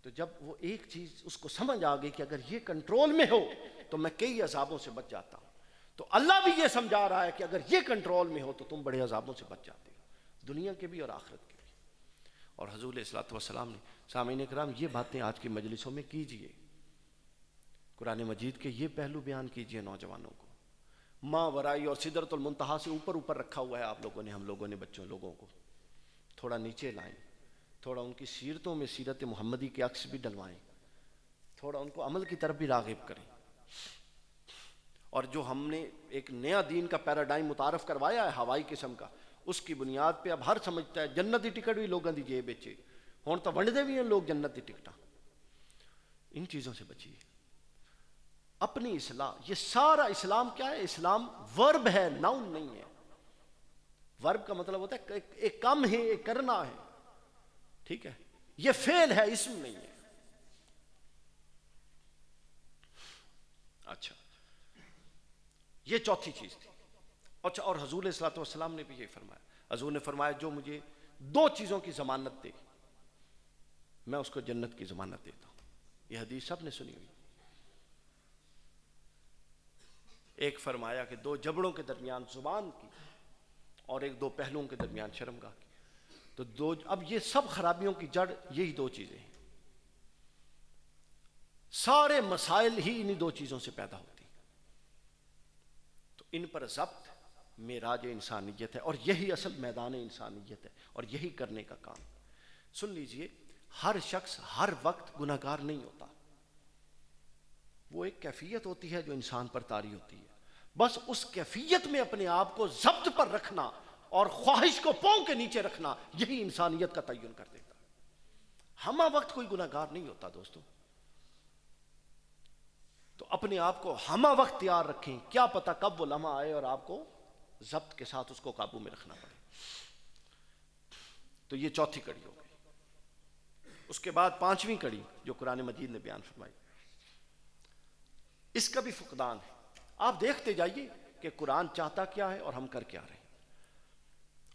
تو جب وہ ایک چیز اس کو سمجھ آ گئی کہ اگر یہ کنٹرول میں ہو تو میں کئی عذابوں سے بچ جاتا ہوں، تو اللہ بھی یہ سمجھا رہا ہے کہ اگر یہ کنٹرول میں ہو تو تم بڑے عذابوں سے بچ جاتے ہو، دنیا کے بھی اور آخرت کے بھی۔ اور حضور علیہ الصلوۃ والسلام نے، سامعین کرام یہ باتیں آج کی مجلسوں میں کیجئے، قرآن مجید کے یہ پہلو بیان کیجئے نوجوانوں کو۔ ماں ورائی اور سدرۃ المنتہا سے اوپر اوپر رکھا ہوا ہے آپ لوگوں نے، ہم لوگوں نے بچوں لوگوں کو تھوڑا نیچے لائیں، تھوڑا ان کی سیرتوں میں سیرت محمدی کے عکس بھی ڈلوائیں، تھوڑا ان کو عمل کی طرف بھی راغب کریں۔ اور جو ہم نے ایک نیا دین کا پیراڈائم متعارف کروایا ہے ہوائی قسم کا، اس کی بنیاد پہ اب ہر سمجھتا ہے جنت دی ٹکٹ بھی لوگوں دی جیب وچ، ہن تو ونڈدے بھی ہیں لوگ جنت دی ٹکٹاں۔ ان چیزوں سے بچیے۔ اپنی اصلاح، یہ سارا اسلام کیا ہے؟ اسلام ورب ہے، ناؤن نہیں ہے۔ ورب کا مطلب ہوتا ہے ایک کام ہے، ایک کرنا ہے، ٹھیک ہے؟ یہ فعل ہے، اسم نہیں ہے۔ اچھا، یہ چوتھی چیز تھی۔ اچھا، اور حضور علیہ الصلوۃ والسلام نے بھی یہ فرمایا، حضور نے فرمایا جو مجھے 2 چیزوں کی ضمانت دے میں اس کو جنت کی ضمانت دیتا ہوں۔ یہ حدیث سب نے سنی ہوئی۔ ایک فرمایا کہ 2 جبڑوں کے درمیان زبان کی، اور ایک 2 پہلوؤں کے درمیان شرمگاہ کی۔ تو اب یہ سب خرابیوں کی جڑ یہی 2 چیزیں ہیں، سارے مسائل ہی انہی 2 چیزوں سے پیدا ہوتی ہیں۔ تو ان پر ضبط معراج انسانیت ہے، اور یہی اصل میدان انسانیت ہے، اور یہی کرنے کا کام۔ سن لیجئے، ہر شخص ہر وقت گناہگار نہیں ہوتا، وہ ایک کیفیت ہوتی ہے جو انسان پر طاری ہوتی ہے۔ بس اس کیفیت میں اپنے آپ کو ضبط پر رکھنا اور خواہش کو پاؤں کے نیچے رکھنا، یہی انسانیت کا تعین کر دیتا ہے۔ ہمہ وقت کوئی گناہگار نہیں ہوتا دوستو، تو اپنے آپ کو ہمہ وقت تیار رکھیں، کیا پتہ کب وہ لمحہ آئے اور آپ کو ضبط کے ساتھ اس کو قابو میں رکھنا پڑے۔ تو یہ چوتھی کڑی ہو گئی۔ اس کے بعد 5ویں کڑی جو قرآن مجید نے بیان فرمائی، اس کا بھی فقدان ہے۔ آپ دیکھتے جائیے کہ قرآن چاہتا کیا ہے اور ہم کر کیا رہے ہیں،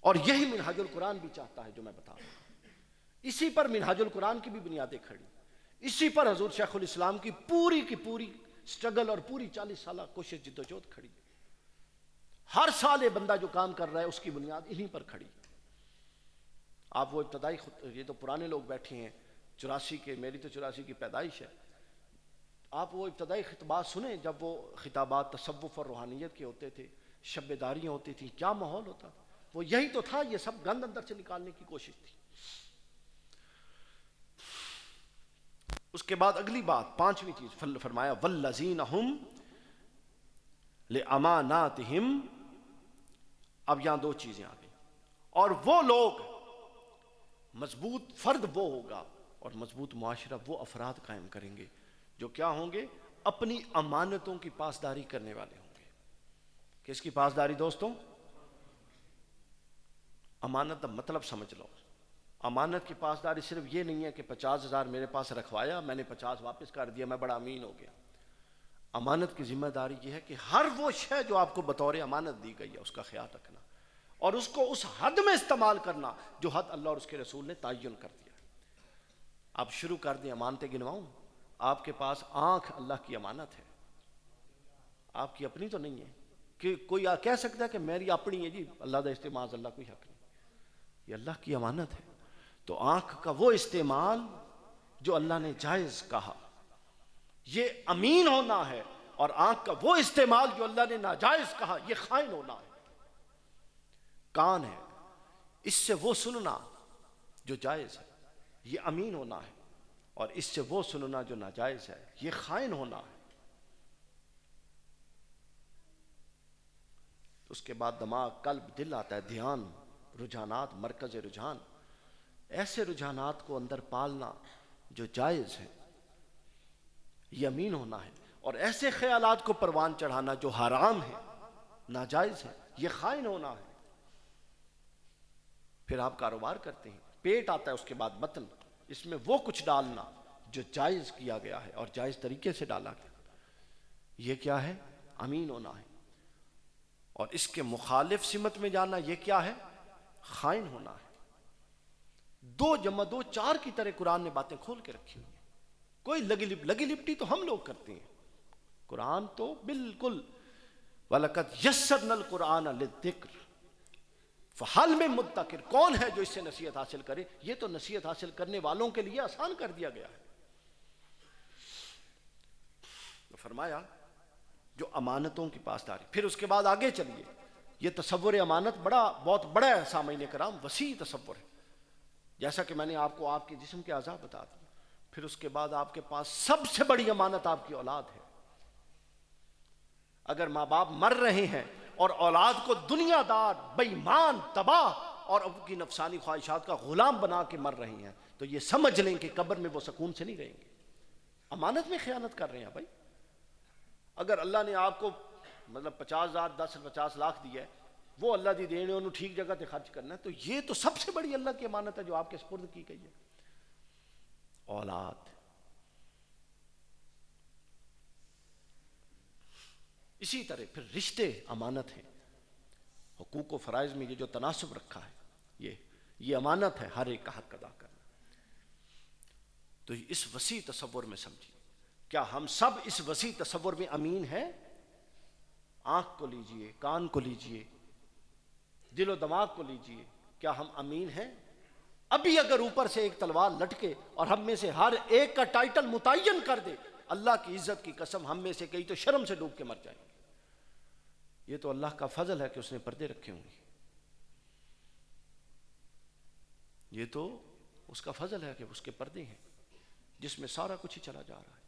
اور یہی منہاج القرآن بھی چاہتا ہے جو میں بتا رہا ہوں۔ اسی پر منہاج القرآن کی بھی بنیادیں کھڑی، اسی پر حضور شیخ الاسلام کی پوری سٹرگل اور پوری 40 سالہ کوشش جدوجہد کھڑی۔ ہر سال یہ بندہ جو کام کر رہا ہے اس کی بنیاد انہی پر کھڑی۔ آپ وہ ابتدائی یہ تو پرانے لوگ بیٹھے ہیں 84 کے، میری تو 84 کی پیدائش ہے، آپ وہ ابتدائی خطبات سنیں جب وہ خطابات تصوف اور روحانیت کے ہوتے تھے، شب داریاں ہوتی تھیں، کیا ماحول ہوتا تھا۔ وہ یہی تو تھا، یہ سب گند اندر سے نکالنے کی کوشش تھی۔ اس کے بعد اگلی بات 5ویں چیز فرمایا والذین ہم لاماناتہم۔ اب یہاں 2 چیزیں آ گئی، اور وہ لوگ، مضبوط فرد وہ ہوگا اور مضبوط معاشرہ وہ افراد قائم کریں گے جو کیا ہوں گے؟ اپنی امانتوں کی پاسداری کرنے والے ہوں گے۔ کس کی پاسداری دوستوں؟ امانت کا مطلب سمجھ لو۔ امانت کی پاسداری صرف یہ نہیں ہے کہ 50,000 میرے پاس رکھوایا، میں نے 50 واپس کر دیا، میں بڑا امین ہو گیا۔ امانت کی ذمہ داری یہ ہے کہ ہر وہ شے جو آپ کو بطور امانت دی گئی ہے اس کا خیال رکھنا، اور اس کو اس حد میں استعمال کرنا جو حد اللہ اور اس کے رسول نے تعین کر دیا ہے۔ آپ شروع کر دیں، امانتیں گنواؤں؟ آپ کے پاس آنکھ اللہ کی امانت ہے، آپ کی اپنی تو نہیں ہے کہ کوئی کہہ سکتا ہے کہ میری اپنی ہے جی، اللہ دا استعمال اللہ کوئی حق نہیں، یہ اللہ کی امانت ہے۔ تو آنکھ کا وہ استعمال جو اللہ نے جائز کہا یہ امین ہونا ہے، اور آنکھ کا وہ استعمال جو اللہ نے ناجائز کہا یہ خائن ہونا ہے۔ کان ہے، اس سے وہ سننا جو جائز ہے یہ امین ہونا ہے، اور اس سے وہ سننا جو ناجائز ہے یہ خائن ہونا ہے۔ اس کے بعد دماغ، قلب، دل آتا ہے، دھیان، رجحانات، مرکز رجحان، ایسے رجحانات کو اندر پالنا جو جائز ہے یہ امین ہونا ہے، اور ایسے خیالات کو پروان چڑھانا جو حرام ہے، ناجائز ہے، یہ خائن ہونا ہے۔ پھر آپ کاروبار کرتے ہیں، پیٹ آتا ہے، اس کے بعد بطن، اس میں وہ کچھ ڈالنا جو جائز کیا گیا ہے اور جائز طریقے سے ڈالا گیا، یہ کیا ہے؟ امین ہونا ہے۔ اور اس کے مخالف سمت میں جانا یہ کیا ہے؟ خائن ہونا ہے۔ 2 جمع 2 4 کی طرح قرآن نے باتیں کھول کے رکھی ہوئی ہیں، کوئی لگی لپٹی تو ہم لوگ کرتے ہیں، قرآن تو بالکل وَلَقَدْ يَسَّرْنَا الْقُرْآنَ لِلذِّكْرِ فَهَلْ مِن مُدَّكِرٍ، کون ہے جو اس سے نصیحت حاصل کرے؟ یہ تو نصیحت حاصل کرنے والوں کے لیے آسان کر دیا گیا ہے۔ تو فرمایا جو امانتوں کی پاسداری۔ پھر اس کے بعد آگے چلیے، یہ تصور امانت بہت بڑا ہے سامعین کرام، وسیع تصور ہے، جیسا کہ میں نے آپ کو آپ کے جسم کے اعضاء بتا دی۔ پھر اس کے بعد آپ کے پاس سب سے بڑی امانت آپ کی اولاد ہے۔ اگر ماں باپ مر رہے ہیں اور اولاد کو دنیا دار، بے ایمان، تباہ اور ان کی نفسانی خواہشات کا غلام بنا کے مر رہی ہیں، تو یہ سمجھ لیں کہ قبر میں وہ سکون سے نہیں رہیں گے، امانت میں خیانت کر رہے ہیں بھائی۔ اگر اللہ نے آپ کو 50,000 50 لاکھ دیا ہے، وہ اللہ دی دین ہے، انہوں ٹھیک جگہ تے خرچ کرنا ہے، تو یہ تو سب سے بڑی اللہ کی امانت ہے جو آپ کے سپرد کی گئی ہے۔ اولاد، اسی طرح پھر رشتے امانت ہیں، حقوق و فرائض میں یہ جو تناسب رکھا ہے یہ امانت ہے، ہر ایک کا حق ادا کرنا۔ تو اس وسیع تصور میں سمجھیے، کیا ہم سب اس وسیع تصور میں امین ہیں؟ آنکھ کو لیجئے، کان کو لیجئے، دل و دماغ کو لیجئے، کیا ہم امین ہیں؟ ابھی اگر اوپر سے ایک تلوار لٹکے اور ہم میں سے ہر ایک کا ٹائٹل متعین کر دے، اللہ کی عزت کی قسم ہم میں سے کئی تو شرم سے ڈوب کے مر جائیں گے۔ یہ تو اللہ کا فضل ہے کہ اس نے پردے رکھے ہوں گے، یہ تو اس کا فضل ہے کہ اس کے پردے ہیں جس میں سارا کچھ ہی چلا جا رہا ہے۔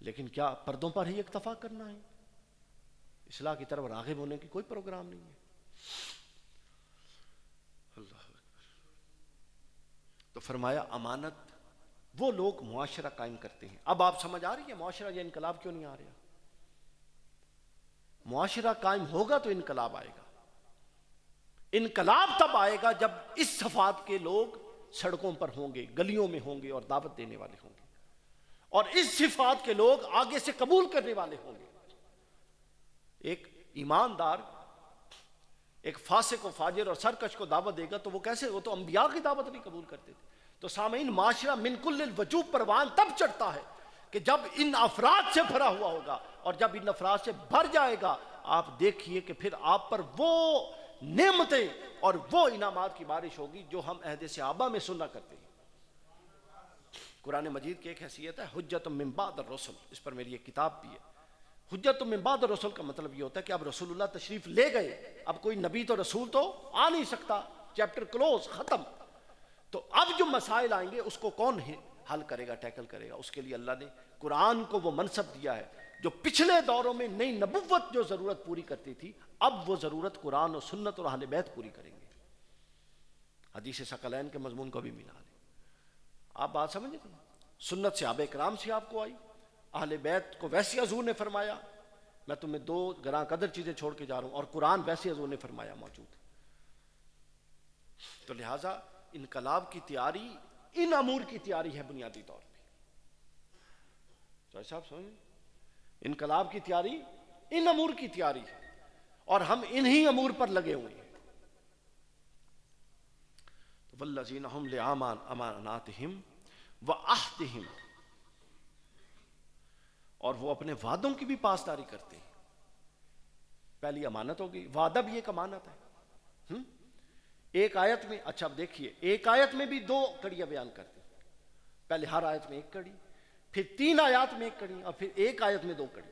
لیکن کیا پردوں پر ہی اکتفا کرنا ہے؟ اصلاح کی طرف راغب ہونے کی کوئی پروگرام نہیں ہے۔ اللہ اکبر۔ تو فرمایا امانت وہ لوگ معاشرہ قائم کرتے ہیں۔ اب آپ سمجھ آ رہی ہے معاشرہ یا انقلاب کیوں نہیں آ رہا؟ معاشرہ قائم ہوگا تو انقلاب آئے گا۔ انقلاب تب آئے گا جب اس صفات کے لوگ سڑکوں پر ہوں گے، گلیوں میں ہوں گے اور دعوت دینے والے ہوں گے، اور اس صفات کے لوگ آگے سے قبول کرنے والے ہوں گے۔ ایک ایماندار ایک فاسق و فاجر اور سرکش کو دعوت دے گا تو وہ کیسے؟ وہ تو انبیاء کی دعوت نہیں قبول کرتے تھے۔ تو سامعین، معاشرہ من کل الوجوہ پروان تب چڑھتا ہے کہ جب ان افراد سے بھرا ہوا ہوگا، اور جب ان افراد سے بھر جائے گا آپ دیکھیے کہ پھر آپ پر وہ نعمتیں اور وہ انعامات کی بارش ہوگی جو ہم عہد صحابہ میں سنا کرتے ہیں۔ قرآن مجید کی ایک حیثیت ہے حجت من بعد الرسل، اس پر میری ایک کتاب بھی ہے۔ حجت من بعد الرسل کا مطلب یہ ہوتا ہے کہ اب رسول اللہ تشریف لے گئے، اب کوئی نبی تو رسول تو آ نہیں سکتا، چیپٹر کلوز، ختم۔ تو اب جو مسائل آئیں گے اس کو کون حل کرے گا، ٹیکل کرے گا؟ اس کے لیے اللہ نے قرآن کو وہ منصب دیا ہے جو پچھلے دوروں میں نئی نبوت جو ضرورت پوری کرتی تھی، اب وہ ضرورت قرآن و سنت اور اہل بیت پوری کریں گے۔ حدیث ثقلین کے مضمون کو بھی ملا لیں۔ آپ بات سمجھیں گے؟ سنت صحابہ کرام سے آپ کو آئی، اہل بیت کو ویسے حضور نے فرمایا میں تمہیں 2 گراں قدر چیزیں چھوڑ کے جا رہا ہوں، اور قرآن ویسے حضور نے فرمایا موجود۔ تو لہٰذا انقلاب کی تیاری ان امور کی تیاری ہے بنیادی طور پہ۔ صاحب سمجھیں، انقلاب کی تیاری ان امور کی تیاری ہے، اور ہم انہی امور پر لگے ہوئے ہیں۔ تو والذین هم لأماناتہم وعہدہم، اور وہ اپنے وعدوں کی بھی پاسداری کرتے ہیں۔ پہلی امانت ہوگی، وعدہ بھی ایک امانت ہے۔ ایک آیت میں، اچھا اب دیکھیے، ایک آیت میں بھی دو کڑیاں بیان کرتے ہیں، پہلے ہر آیت میں ایک کڑی، پھر 3 آیات میں ایک کڑی، اور پھر ایک آیت میں 2 کڑی۔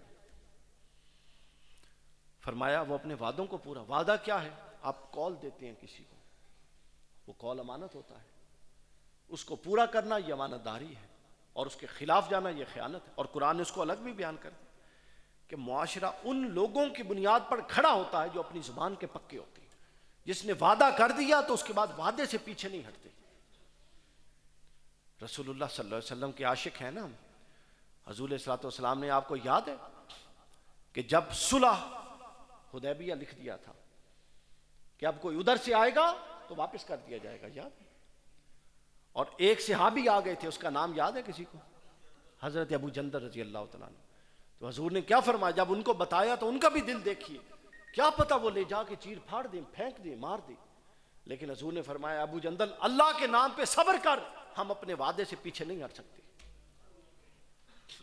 فرمایا وہ اپنے وعدوں کو پورا، وعدہ کیا ہے؟ آپ کال دیتے ہیں کسی کو، وہ کال امانت ہوتا ہے، اس کو پورا کرنا یہ امانت داری ہے، اور اس کے خلاف جانا یہ خیانت ہے۔ اور قرآن نے اس کو الگ بھی بیان کر دیا کہ معاشرہ ان لوگوں کی بنیاد پر کھڑا ہوتا ہے جو اپنی زبان کے پکے ہوتے ہیں، جس نے وعدہ کر دیا تو اس کے بعد وعدے سے پیچھے نہیں ہٹتے۔ رسول اللہ صلی اللہ علیہ وسلم کے عاشق ہیں نا ہم، حضور صلی اللہ علیہ وسلم نے، آپ کو یاد ہے کہ جب صلح حدیبیہ لکھ دیا تھا کہ اب کوئی ادھر سے آئے گا تو واپس کر دیا جائے گا، یاد ہے؟ اور ایک صحابی آ گئے تھے، اس کا نام یاد ہے کسی کو؟ حضرت ابو جندل رضی اللہ تعالیٰ عنہ۔ تو حضور نے کیا فرمایا جب ان کو بتایا تو ان کا بھی دل دیکھیے، کیا پتہ وہ لے جا کے چیر پھاڑ دیں، پھینک دیں، مار دیں، لیکن حضور نے فرمایا ابو جندل اللہ کے نام پہ صبر کر، ہم اپنے وعدے سے پیچھے نہیں ہٹ سکتے۔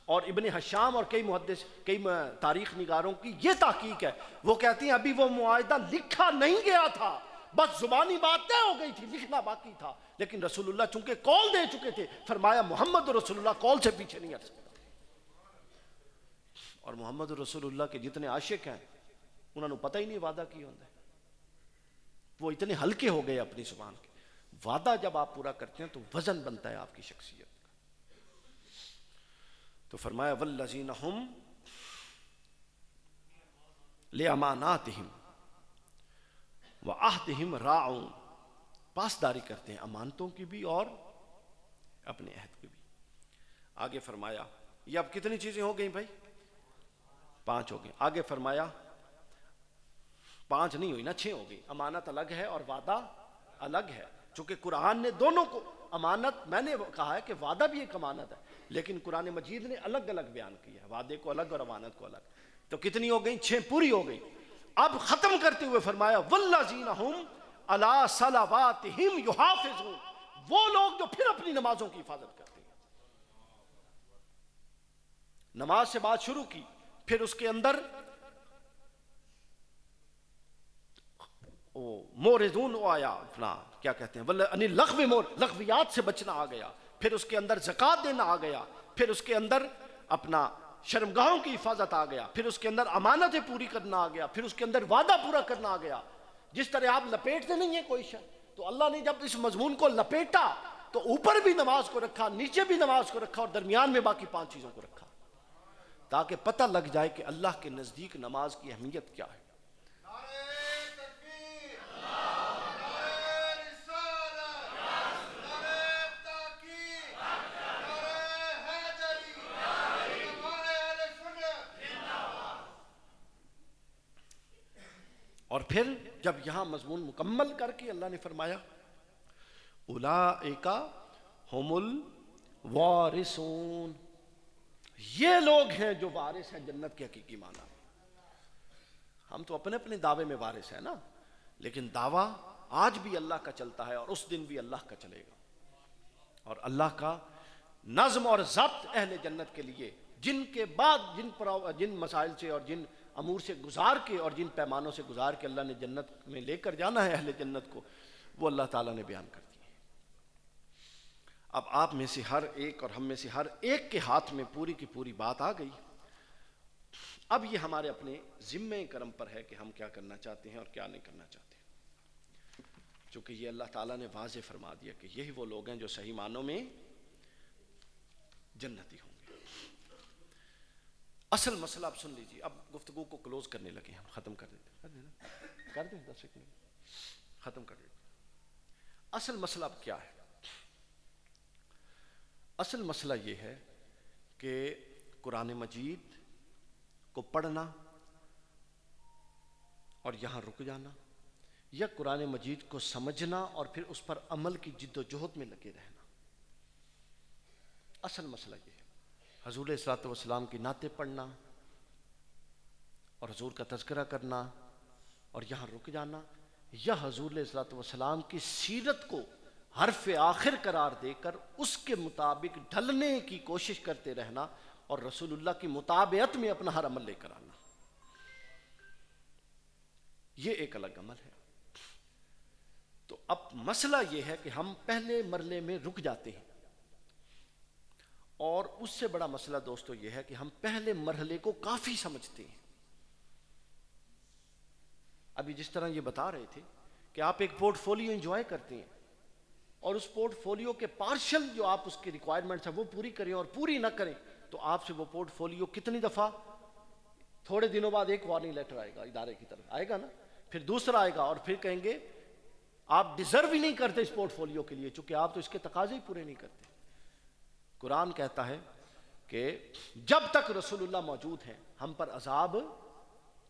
اور ابن حشام اور کئی محدث، کئی تاریخ نگاروں کی یہ تحقیق ہے، وہ کہتی ہیں ابھی وہ معاہدہ لکھا نہیں گیا تھا، بس زبانی بات طے ہو گئی تھی، لکھنا باقی تھا، لیکن رسول اللہ چونکہ کال دے چکے تھے، فرمایا محمد رسول اللہ کال سے پیچھے نہیں ہٹ سکتا۔ اور محمد رسول اللہ کے جتنے عاشق ہیں انہوں نے پتہ ہی نہیں وعدہ کی ہوتا ہے، وہ اتنے ہلکے ہو گئے اپنی زبان کے۔ وعدہ جب آپ پورا کرتے ہیں تو وزن بنتا ہے آپ کی شخصیت کا۔ تو فرمایا والذین ہم لاماناتہم وعہدہم راعون، پاسداری کرتے ہیں امانتوں کی بھی اور اپنے عہد کی بھی۔ آگے فرمایا، یہ اب کتنی چیزیں ہو گئیں بھائی؟ 5 ہو گئیں۔ آگے فرمایا 5 نہیں ہوئی نا، 6 ہو گئی۔ امانت الگ ہے اور وعدہ الگ ہے، چونکہ قرآن نے دونوں کو، امانت میں نے کہا ہے کہ وعدہ بھی ایک امانت ہے، لیکن قرآن مجید نے الگ الگ بیان کیا ہے، وعدے کو الگ اور امانت کو الگ۔ تو کتنی ہو گئیں؟ 6 پوری ہو گئی۔ اب ختم کرتے ہوئے فرمایا والذین ہم علی صلواتہم یحافظون، وہ لوگ جو پھر اپنی نمازوں کی حفاظت کرتے ہیں۔ نماز سے بات شروع کی، پھر اس کے اندر موردون آیا، اپنا کیا کہتے ہیں انِ اللغو، لغویات سے بچنا آ گیا، پھر اس کے اندر زکوٰۃ دینا آ گیا، پھر اس کے اندر اپنا شرمگاہوں کی حفاظت آ گیا، پھر اس کے اندر امانتیں پوری کرنا آ گیا، پھر اس کے اندر وعدہ پورا کرنا آ گیا۔ جس طرح آپ لپیٹتے نہیں ہیں کوئی شے، تو اللہ نے جب اس مضمون کو لپیٹا تو اوپر بھی نماز کو رکھا، نیچے بھی نماز کو رکھا، اور درمیان میں باقی 5 چیزوں کو رکھا، تاکہ پتہ لگ جائے کہ اللہ کے نزدیک نماز کی اہمیت کیا ہے۔ اور پھر جب یہاں مضمون مکمل کر کے اللہ نے فرمایا اولئک ھم الوارثون، یہ لوگ ہیں جو وارث ہیں جنت کے حقیقی معنی میں۔ ہم تو اپنے اپنے دعوے میں وارث ہیں نا، لیکن دعویٰ آج بھی اللہ کا چلتا ہے اور اس دن بھی اللہ کا چلے گا، اور اللہ کا نظم اور ضبط اہل جنت کے لیے، جن کے بعد جن مسائل سے اور جن امور سے گزار کے اور جن پیمانوں سے گزار کے اللہ نے جنت میں لے کر جانا ہے اہل جنت کو، وہ اللہ تعالیٰ نے بیان کر دی ہے۔ اب آپ میں سے ہر ایک اور ہم میں سے ہر ایک کے ہاتھ میں پوری کی پوری بات آ گئی۔ اب یہ ہمارے اپنے ذمہ کرم پر ہے کہ ہم کیا کرنا چاہتے ہیں اور کیا نہیں کرنا چاہتے، چونکہ یہ اللہ تعالیٰ نے واضح فرما دیا کہ یہی وہ لوگ ہیں جو صحیح معنوں میں جنتی ہوں گے۔ اصل مسئلہ اب سن لیجیے، اب گفتگو کو کلوز کرنے لگے، ہم ختم کر دیں 10 منٹ ختم کر دیں۔ اصل مسئلہ اب کیا ہے؟ اصل مسئلہ یہ ہے کہ قرآن مجید کو پڑھنا اور یہاں رک جانا، یا قرآن مجید کو سمجھنا اور پھر اس پر عمل کی جد و جہد میں لگے رہنا۔ اصل مسئلہ یہ ہے، حضور صلی اللہ علیہ وسلم کی نعتیں پڑھنا اور حضور کا تذکرہ کرنا اور یہاں رک جانا، یا حضور صلی اللہ علیہ وسلم کی سیرت کو حرف آخر قرار دے کر اس کے مطابق ڈھلنے کی کوشش کرتے رہنا اور رسول اللہ کی مطابعت میں اپنا ہر عمل لے کر آنا، یہ ایک الگ عمل ہے۔ تو اب مسئلہ یہ ہے کہ ہم پہلے مرحلے میں رک جاتے ہیں، اور اس سے بڑا مسئلہ دوستو یہ ہے کہ ہم پہلے مرحلے کو کافی سمجھتے ہیں۔ ابھی جس طرح یہ بتا رہے تھے کہ آپ ایک پورٹ فولیو انجوائے کرتے ہیں، اور اس پورٹ فولیو کے پارشل جو آپ اس کی ریکوائرمنٹس ہیں وہ پوری کریں اور پوری نہ کریں تو آپ سے وہ پورٹ فولیو کتنی دفعہ، تھوڑے دنوں بعد ایک وارننگ لیٹر آئے گا ادارے کی طرف آئے گا نا، پھر دوسرا آئے گا، اور پھر کہیں گے آپ ڈیزرو ہی نہیں کرتے اس پورٹ فولیو کے لیے، چونکہ آپ تو اس کے تقاضے ہی پورے نہیں کرتے۔ قرآن کہتا ہے کہ جب تک رسول اللہ موجود ہیں ہم پر عذاب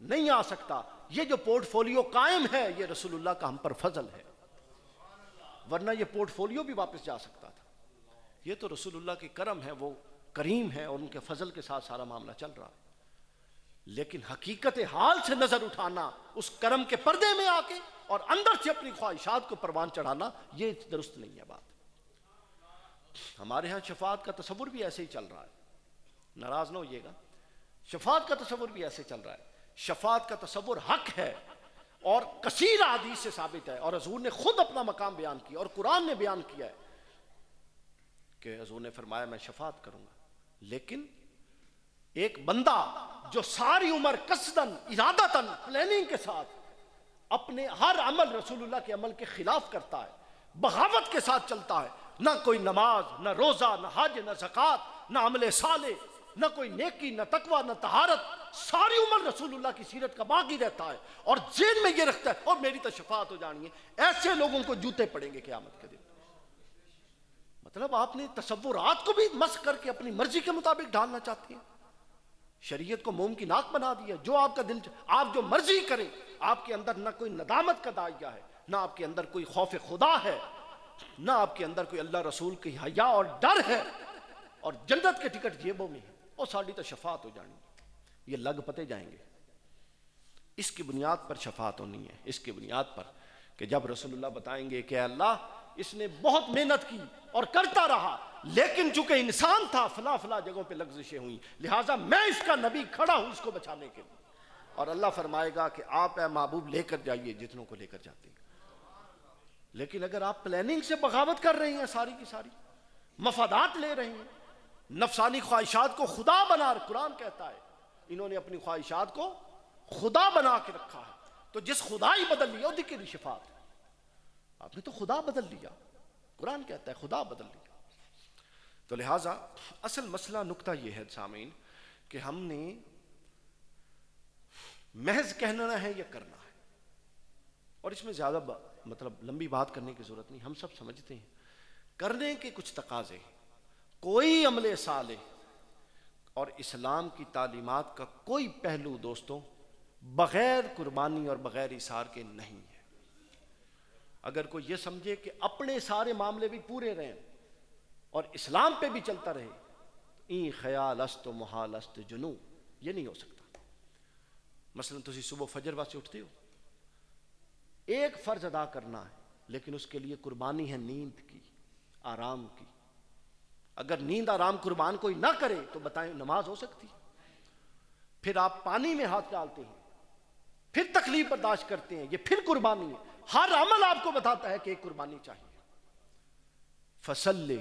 نہیں آ سکتا، یہ جو پورٹ فولیو قائم ہے یہ رسول اللہ کا ہم پر فضل ہے، ورنہ یہ پورٹ فولیو بھی واپس جا سکتا تھا۔ یہ تو رسول اللہ کی کرم ہے، وہ کریم ہے اور ان کے فضل کے ساتھ سارا معاملہ چل رہا ہے، لیکن حقیقت حال سے نظر اٹھانا، اس کرم کے پردے میں آ کے اور اندر سے اپنی خواہشات کو پروان چڑھانا، یہ درست نہیں ہے بات۔ ہمارے ہاں شفاعت کا تصور بھی ایسے ہی چل رہا ہے، ناراض نہ ہوئیے گا، شفاعت کا تصور بھی ایسے چل رہا ہے۔ شفاعت کا تصور حق ہے اور کثیر حدیث سے ثابت ہے، اور حضور نے خود اپنا مقام بیان کیا اور قرآن نے بیان کیا ہے کہ حضور نے فرمایا میں شفاعت کروں گا، لیکن ایک بندہ جو ساری عمر قصداً ارادتاً پلاننگ کے ساتھ اپنے ہر عمل رسول اللہ کے عمل کے خلاف کرتا ہے، بغاوت کے ساتھ چلتا ہے، نہ کوئی نماز، نہ روزہ، نہ حج، نہ زکوٰۃ، نہ عمل صالح، نہ کوئی نیکی، نہ تقوی، نہ طہارت، ساری عمر رسول اللہ کی سیرت کا باغی رہتا ہے اور ذہن میں یہ رکھتا ہے اور میری تو شفاعت ہو جانی ہے، ایسے لوگوں کو جوتے پڑیں گے قیامت کے دن۔ مطلب آپ نے تصورات کو بھی مسخ کر کے اپنی مرضی کے مطابق ڈالنا چاہتے ہیں، شریعت کو موم کی ناک بنا دیا، جو آپ کا دل آپ جو مرضی کریں، آپ کے اندر نہ کوئی ندامت کا داعیہ ہے، نہ آپ کے اندر کوئی خوف خدا ہے، نہ آپ کے اندر کوئی اللہ رسول کی حیا اور ڈر ہے، اور جنت کے ٹکٹ جیبوں میں ہے، اور ساری تو شفاعت ہو جانی، یہ لگ پتے جائیں گے۔ اس کی بنیاد پر شفاعت ہونی ہے، اس کی بنیاد پر کہ جب رسول اللہ بتائیں گے کہ اللہ اس نے بہت محنت کی اور کرتا رہا، لیکن چونکہ انسان تھا فلاں فلاں جگہوں پہ لغزشیں ہوئیں، لہٰذا میں اس کا نبی کھڑا ہوں اس کو بچانے کے لیے، اور اللہ فرمائے گا کہ آپ اے محبوب لے کر جائیے جتنوں کو لے کر جاتے ہیں۔ لیکن اگر آپ پلاننگ سے بغاوت کر رہے ہیں، ساری کی ساری مفادات لے رہے ہیں، نفسانی خواہشات کو خدا بنا، قرآن کہتا ہے انہوں نے اپنی خواہشات کو خدا بنا کے رکھا ہے، تو جس خدا ہی بدل لیا وہ کی شفاعت، آپ نے تو خدا بدل لیا، قرآن کہتا ہے خدا بدل لیا۔ تو لہٰذا اصل مسئلہ نکتہ یہ ہے سامعین کہ ہم نے محض کہنا ہے یا کرنا ہے، اور اس میں زیادہ مطلب لمبی بات کرنے کی ضرورت نہیں، ہم سب سمجھتے ہیں کرنے کے کچھ تقاضے، کوئی عمل صالح اور اسلام کی تعلیمات کا کوئی پہلو دوستوں بغیر قربانی اور بغیر ایثار کے نہیں ہے۔ اگر کوئی یہ سمجھے کہ اپنے سارے معاملے بھی پورے رہیں اور اسلام پہ بھی چلتا رہے، این خیال است و محال است جنو، یہ نہیں ہو سکتا۔ مثلا تسی صبح فجر واسطے اٹھتے ہو، ایک فرض ادا کرنا ہے لیکن اس کے لیے قربانی ہے نیند کی، آرام کی۔ اگر نیند آرام قربان کوئی نہ کرے تو بتائیں نماز ہو سکتی؟ پھر آپ پانی میں ہاتھ ڈالتے ہیں، پھر تکلیف برداشت کرتے ہیں، یہ پھر قربانی ہے۔ ہر عمل آپ کو بتاتا ہے کہ ایک قربانی چاہیے۔ فصلی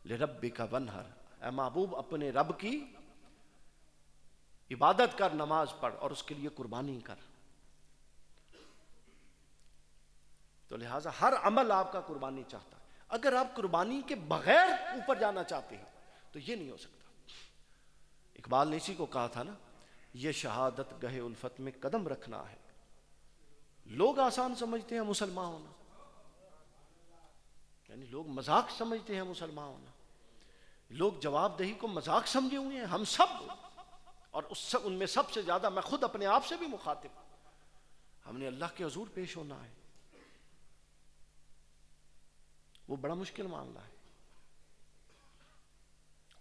لربک وانحر، اے محبوب اپنے رب کی عبادت کر، نماز پڑھ اور اس کے لیے قربانی کر۔ تو لہٰذا ہر عمل آپ کا قربانی چاہتا ہے۔ اگر آپ قربانی کے بغیر اوپر جانا چاہتے ہیں تو یہ نہیں ہو سکتا۔ اقبال نے اسی کو کہا تھا نا، یہ شہادت گہے الفت میں قدم رکھنا ہے۔ لوگ آسان سمجھتے ہیں مسلمان ہونا، یعنی لوگ مذاق سمجھتے ہیں مسلمان ہونا، لوگ جواب دہی کو مذاق سمجھے ہوئے ہیں، ہم سب، اور ان میں سب سے زیادہ میں خود اپنے آپ سے بھی مخاطب ہوں، ہم نے اللہ کے حضور پیش ہونا ہے، وہ بڑا مشکل معاملہ ہے۔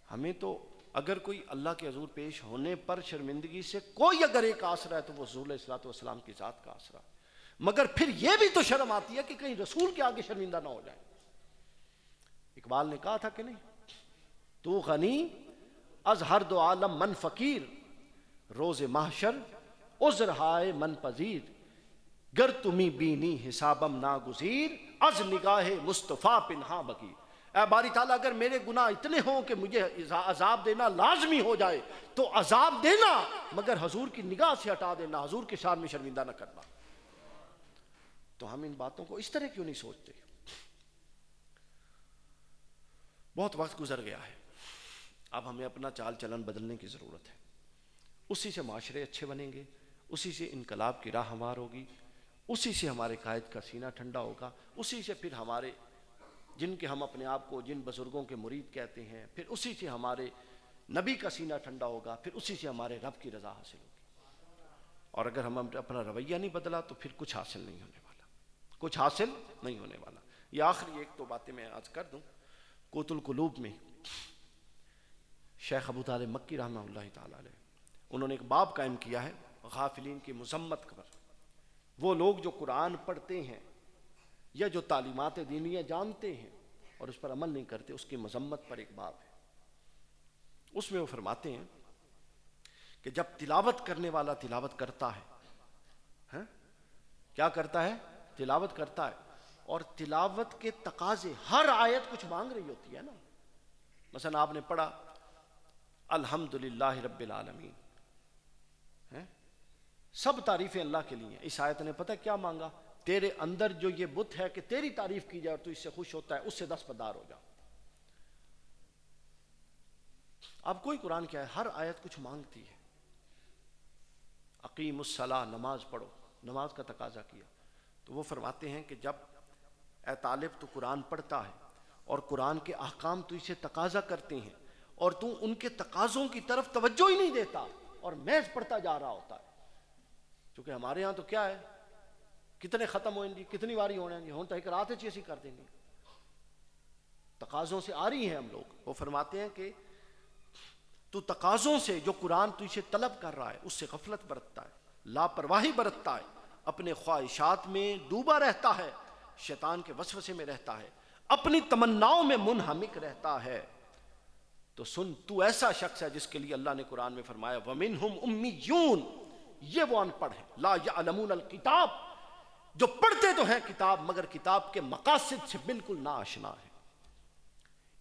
ہمیں تو اگر کوئی اللہ کے حضور پیش ہونے پر شرمندگی سے کوئی اگر ایک آسرا ہے تو وہ حضور علیہ الصلوۃ والسلام کی ذات کا آسرا، مگر پھر یہ بھی تو شرم آتی ہے کہ کہیں رسول کے آگے شرمندہ نہ ہو جائے۔ اقبال نے کہا تھا کہ نہیں، تو غنی از ہر دو عالم من فقیر، روز محشر عذر ہائے من پذیر، گر تمی بینی حسابم ناگزیر، از نگاہ مصطفیٰ پنہا بگیر۔ اے باری تعالیٰ اگر میرے گناہ اتنے ہوں کہ مجھے عذاب دینا لازمی ہو جائے تو عذاب دینا، مگر حضور کی نگاہ سے ہٹا دینا، حضور کے شان میں شرمندہ نہ کرنا۔ تو ہم ان باتوں کو اس طرح کیوں نہیں سوچتے؟ بہت وقت گزر گیا ہے، اب ہمیں اپنا چال چلن بدلنے کی ضرورت ہے۔ اسی سے معاشرے اچھے بنیں گے، اسی سے انقلاب کی راہ ہموار ہوگی، اسی سے ہمارے قائد کا سینہ ٹھنڈا ہوگا، اسی سے پھر ہمارے جن کے ہم اپنے آپ کو جن بزرگوں کے مرید کہتے ہیں، پھر اسی سے ہمارے نبی کا سینہ ٹھنڈا ہوگا، پھر اسی سے ہمارے رب کی رضا حاصل ہوگی۔ اور اگر ہم اپنا رویہ نہیں بدلا تو پھر کچھ حاصل نہیں ہونے والا، کچھ حاصل نہیں ہونے والا۔ یہ آخری ایک تو باتیں میں آج کر دوں۔ قوت القلوب میں شیخ ابو طالب مکی رحمہ اللہ تعالیٰ علیہ، انہوں نے ایک باب قائم کیا ہے غافلین کی مذمت پر۔ وہ لوگ جو قرآن پڑھتے ہیں یا جو تعلیمات دینیہ جانتے ہیں اور اس پر عمل نہیں کرتے، اس کی مذمت پر ایک باب ہے۔ اس میں وہ فرماتے ہیں کہ جب تلاوت کرنے والا تلاوت کرتا ہے، کیا کرتا ہے؟ تلاوت کرتا ہے، اور تلاوت کے تقاضے، ہر آیت کچھ مانگ رہی ہوتی ہے نا۔ مثلا آپ نے پڑھا الحمدللہ رب العالمین، سب تعریفیں اللہ کے لیے۔ اس آیت نے پتہ کیا مانگا؟ تیرے اندر جو یہ بت ہے کہ تیری تعریف کی جائے اور تو اس سے خوش ہوتا ہے، اس سے دستبردار ہو جا۔ اب کوئی قرآن کیا ہے، ہر آیت کچھ مانگتی ہے۔ اقیم الصلاۃ، نماز پڑھو، نماز کا تقاضا کیا۔ تو وہ فرماتے ہیں کہ جب اے طالب تو قرآن پڑھتا ہے اور قرآن کے احکام تو اسے تقاضا کرتے ہیں اور تو ان کے تقاضوں کی طرف توجہ ہی نہیں دیتا اور محض پڑھتا جا رہا ہوتا ہے۔ چونکہ ہمارے ہاں تو کیا ہے، کتنے ختم ہوئیں گی، کتنی باری ہونے گی، ہوں تو ایک رات چیسی کر دیں گے، تقاضوں سے آ رہی ہیں ہم لوگ۔ وہ فرماتے ہیں کہ تو تقاضوں سے جو قرآن تو اسے طلب کر رہا ہے اس سے غفلت برتتا ہے، لاپرواہی برتتا ہے، اپنے خواہشات میں ڈوبا رہتا ہے، شیطان کے وسوسے میں رہتا ہے، اپنی تمناؤں میں منہمک رہتا ہے، تو سن تو ایسا شخص ہے جس کے لیے اللہ نے قرآن میں فرمایا وَمِنْهُمْ أُمِّيُّونَ، یہ وہ ان پڑھ ہیں، لا يعلمون الکتاب، جو پڑھتے تو ہیں کتاب مگر کتاب کے مقاصد سے بالکل ناآشنا ہے،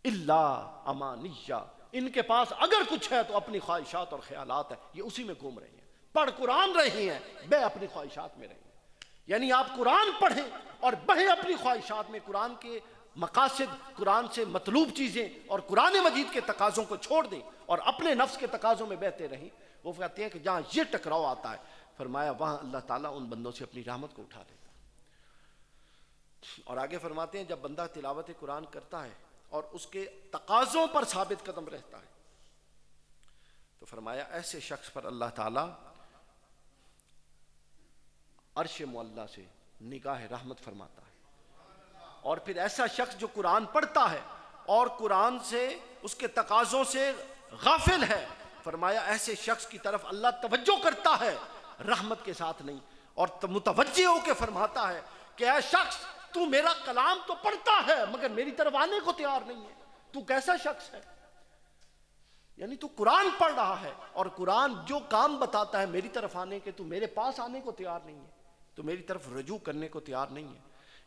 الا امانیہ، ان کے پاس اگر کچھ ہے تو اپنی خواہشات اور خیالات ہیں، یہ اسی میں گھوم رہے ہیں، پڑھ قرآن رہے ہیں، بے اپنی خواہشات میں رہے ہیں۔ یعنی آپ قرآن پڑھیں اور بہیں اپنی خواہشات میں، قرآن کے مقاصد، قرآن سے مطلوب چیزیں اور قرآن مجید کے تقاضوں کو چھوڑ دیں اور اپنے نفس کے تقاضوں میں بہتے رہیں۔ وہ کہتے ہیں کہ جہاں یہ ٹکراؤ آتا ہے، فرمایا وہاں اللہ تعالیٰ ان بندوں سے اپنی رحمت کو اٹھا لیتا۔ اور آگے فرماتے ہیں جب بندہ تلاوت قرآن کرتا ہے اور اس کے تقاضوں پر ثابت قدم رہتا ہے تو فرمایا ایسے شخص پر اللہ تعالیٰ عرش معلیٰ سے نگاہ رحمت فرماتا ہے۔ اور پھر ایسا شخص جو قرآن پڑھتا ہے اور قرآن سے اس کے تقاضوں سے غافل ہے، فرمایا ایسے شخص کی طرف اللہ توجہ کرتا ہے، رحمت کے ساتھ نہیں، اور متوجہ ہو کے فرماتا ہے کہ اے شخص تو میرا کلام تو پڑھتا ہے مگر میری طرف آنے کو تیار نہیں ہے، تو کیسا شخص ہے؟ یعنی تو قرآن پڑھ رہا ہے اور قرآن جو کام بتاتا ہے میری طرف آنے کے، تو میرے پاس آنے کو تیار نہیں ہے، تو میری طرف رجوع کرنے کو تیار نہیں ہے،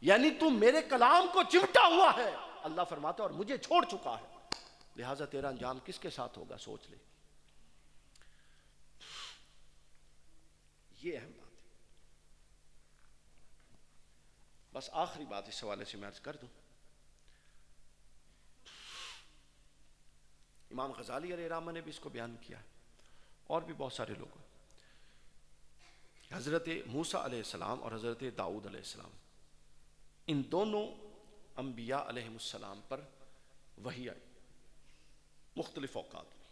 یعنی تو میرے کلام کو چمٹا ہوا ہے۔ اللہ فرماتا ہے اور مجھے چھوڑ چکا ہے، لہٰذا تیرا انجام کس کے ساتھ ہوگا سوچ لے۔ یہ اہم بات ہے۔ بس آخری بات اس حوالے سے میں عرض کر دوں، امام غزالی علیہ الرحمہ نے بھی اس کو بیان کیا ہے اور بھی بہت سارے لوگ، حضرت موسیٰ علیہ السلام اور حضرت داؤد علیہ السلام، ان دونوں انبیاء علیہ السلام پر وحی آئی مختلف اوقات میں،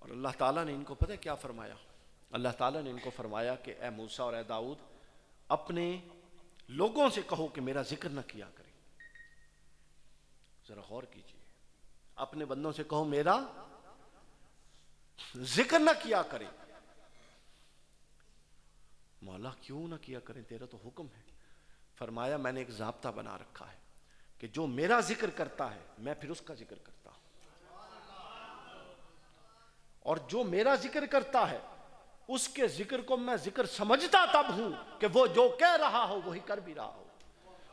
اور اللہ تعالیٰ نے ان کو پتہ کیا فرمایا؟ اللہ تعالیٰ نے ان کو فرمایا کہ اے موسیٰ اور اے داؤد، اپنے لوگوں سے کہو کہ میرا ذکر نہ کیا کریں۔ ذرا غور کیجیے، اپنے بندوں سے کہو میرا ذکر نہ کیا کریں۔ مولا کیوں نہ کیا کریں، تیرا تو حکم ہے۔ فرمایا میں نے ایک ضابطہ بنا رکھا ہے کہ جو میرا ذکر کرتا ہے میں پھر اس کا ذکر کرتا ہوں، اور جو میرا ذکر کرتا ہے اس کے ذکر کو میں ذکر سمجھتا تب ہوں کہ وہ جو کہہ رہا ہو وہی کر بھی رہا ہو۔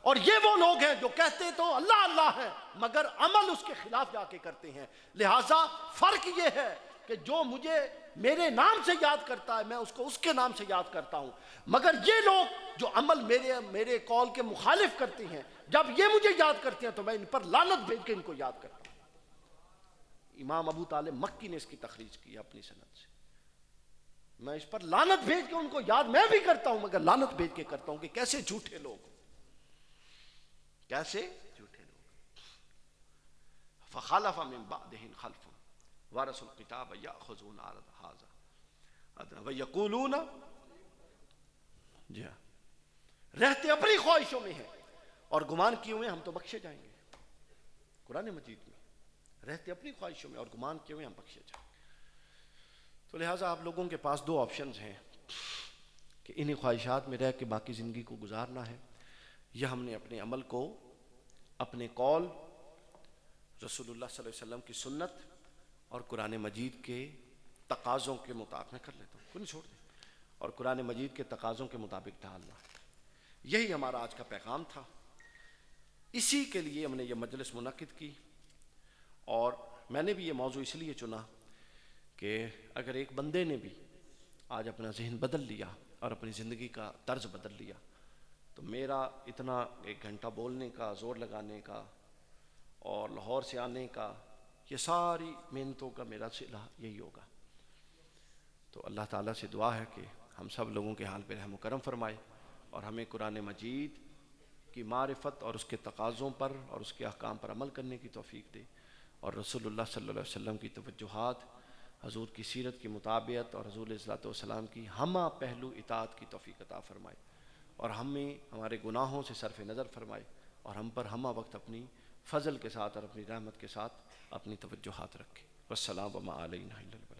اور یہ وہ لوگ ہیں جو کہتے تو اللہ اللہ ہے مگر عمل اس کے خلاف جا کے کرتے ہیں۔ لہٰذا فرق یہ ہے کہ جو مجھے میرے نام سے یاد کرتا ہے میں اس کو اس کے نام سے یاد کرتا ہوں، مگر یہ لوگ جو عمل میرے قول کے مخالف کرتے ہیں، جب یہ مجھے یاد کرتے ہیں تو میں ان پر لعنت بھیج کے ان کو یاد کرتا ہوں۔ امام ابو طالب مکی نے اس کی تخریج کی اپنی سند سے، میں اس پر لعنت بھیج کے ان کو یاد میں بھی کرتا ہوں، مگر لعنت بھیج کے کرتا ہوں کہ کیسے جھوٹے لوگ، کیسے جھوٹے لوگ۔ فخلف من بعدهم خلف ورثوا الکتاب یأخذون عرض هذا ادنی ویقولون، جی ہاں، رہتے اپنی خواہشوں میں ہیں اور گمان کیے ہوئے ہم تو بخشے جائیں گے۔ قرآن مجید میں رہتے اپنی خواہشوں میں اور گمان کیے ہوئے ہم بخشے جائیں گے۔ تو لہٰذا آپ لوگوں کے پاس دو آپشنز ہیں کہ انہی خواہشات میں رہ کے باقی زندگی کو گزارنا ہے، یا ہم نے اپنے عمل کو اپنے قول، رسول اللہ صلی اللہ علیہ وسلم کی سنت اور قرآن مجید کے تقاضوں کے مطابق، میں کر لیتا ہوں کوئی نہیں چھوڑ دیں، اور قرآن مجید کے تقاضوں کے مطابق ڈھالنا۔ یہی ہمارا آج کا پیغام تھا، اسی کے لیے ہم نے یہ مجلس منعقد کی، اور میں نے بھی یہ موضوع اس لیے چنا کہ اگر ایک بندے نے بھی آج اپنا ذہن بدل لیا اور اپنی زندگی کا طرز بدل لیا تو میرا اتنا 1 گھنٹہ بولنے کا، زور لگانے کا اور لاہور سے آنے کا، یہ ساری محنتوں کا میرا صلہ یہی ہوگا۔ تو اللہ تعالیٰ سے دعا ہے کہ ہم سب لوگوں کے حال پہ رحم و کرم فرمائے اور ہمیں قرآن مجید کی معرفت اور اس کے تقاضوں پر اور اس کے احکام پر عمل کرنے کی توفیق دے، اور رسول اللہ صلی اللہ علیہ وسلم کی توجہات، حضور کی سیرت کی مطابعت اور حضور علیہ السلام کی ہمہ پہلو اطاعت کی توفیق عطا فرمائے، اور ہمیں ہمارے گناہوں سے صرف نظر فرمائے، اور ہم پر ہمہ وقت اپنی فضل کے ساتھ اور اپنی رحمت کے ساتھ اپنی توجہات رکھے۔ والسلام وما علینا الا البلاغ۔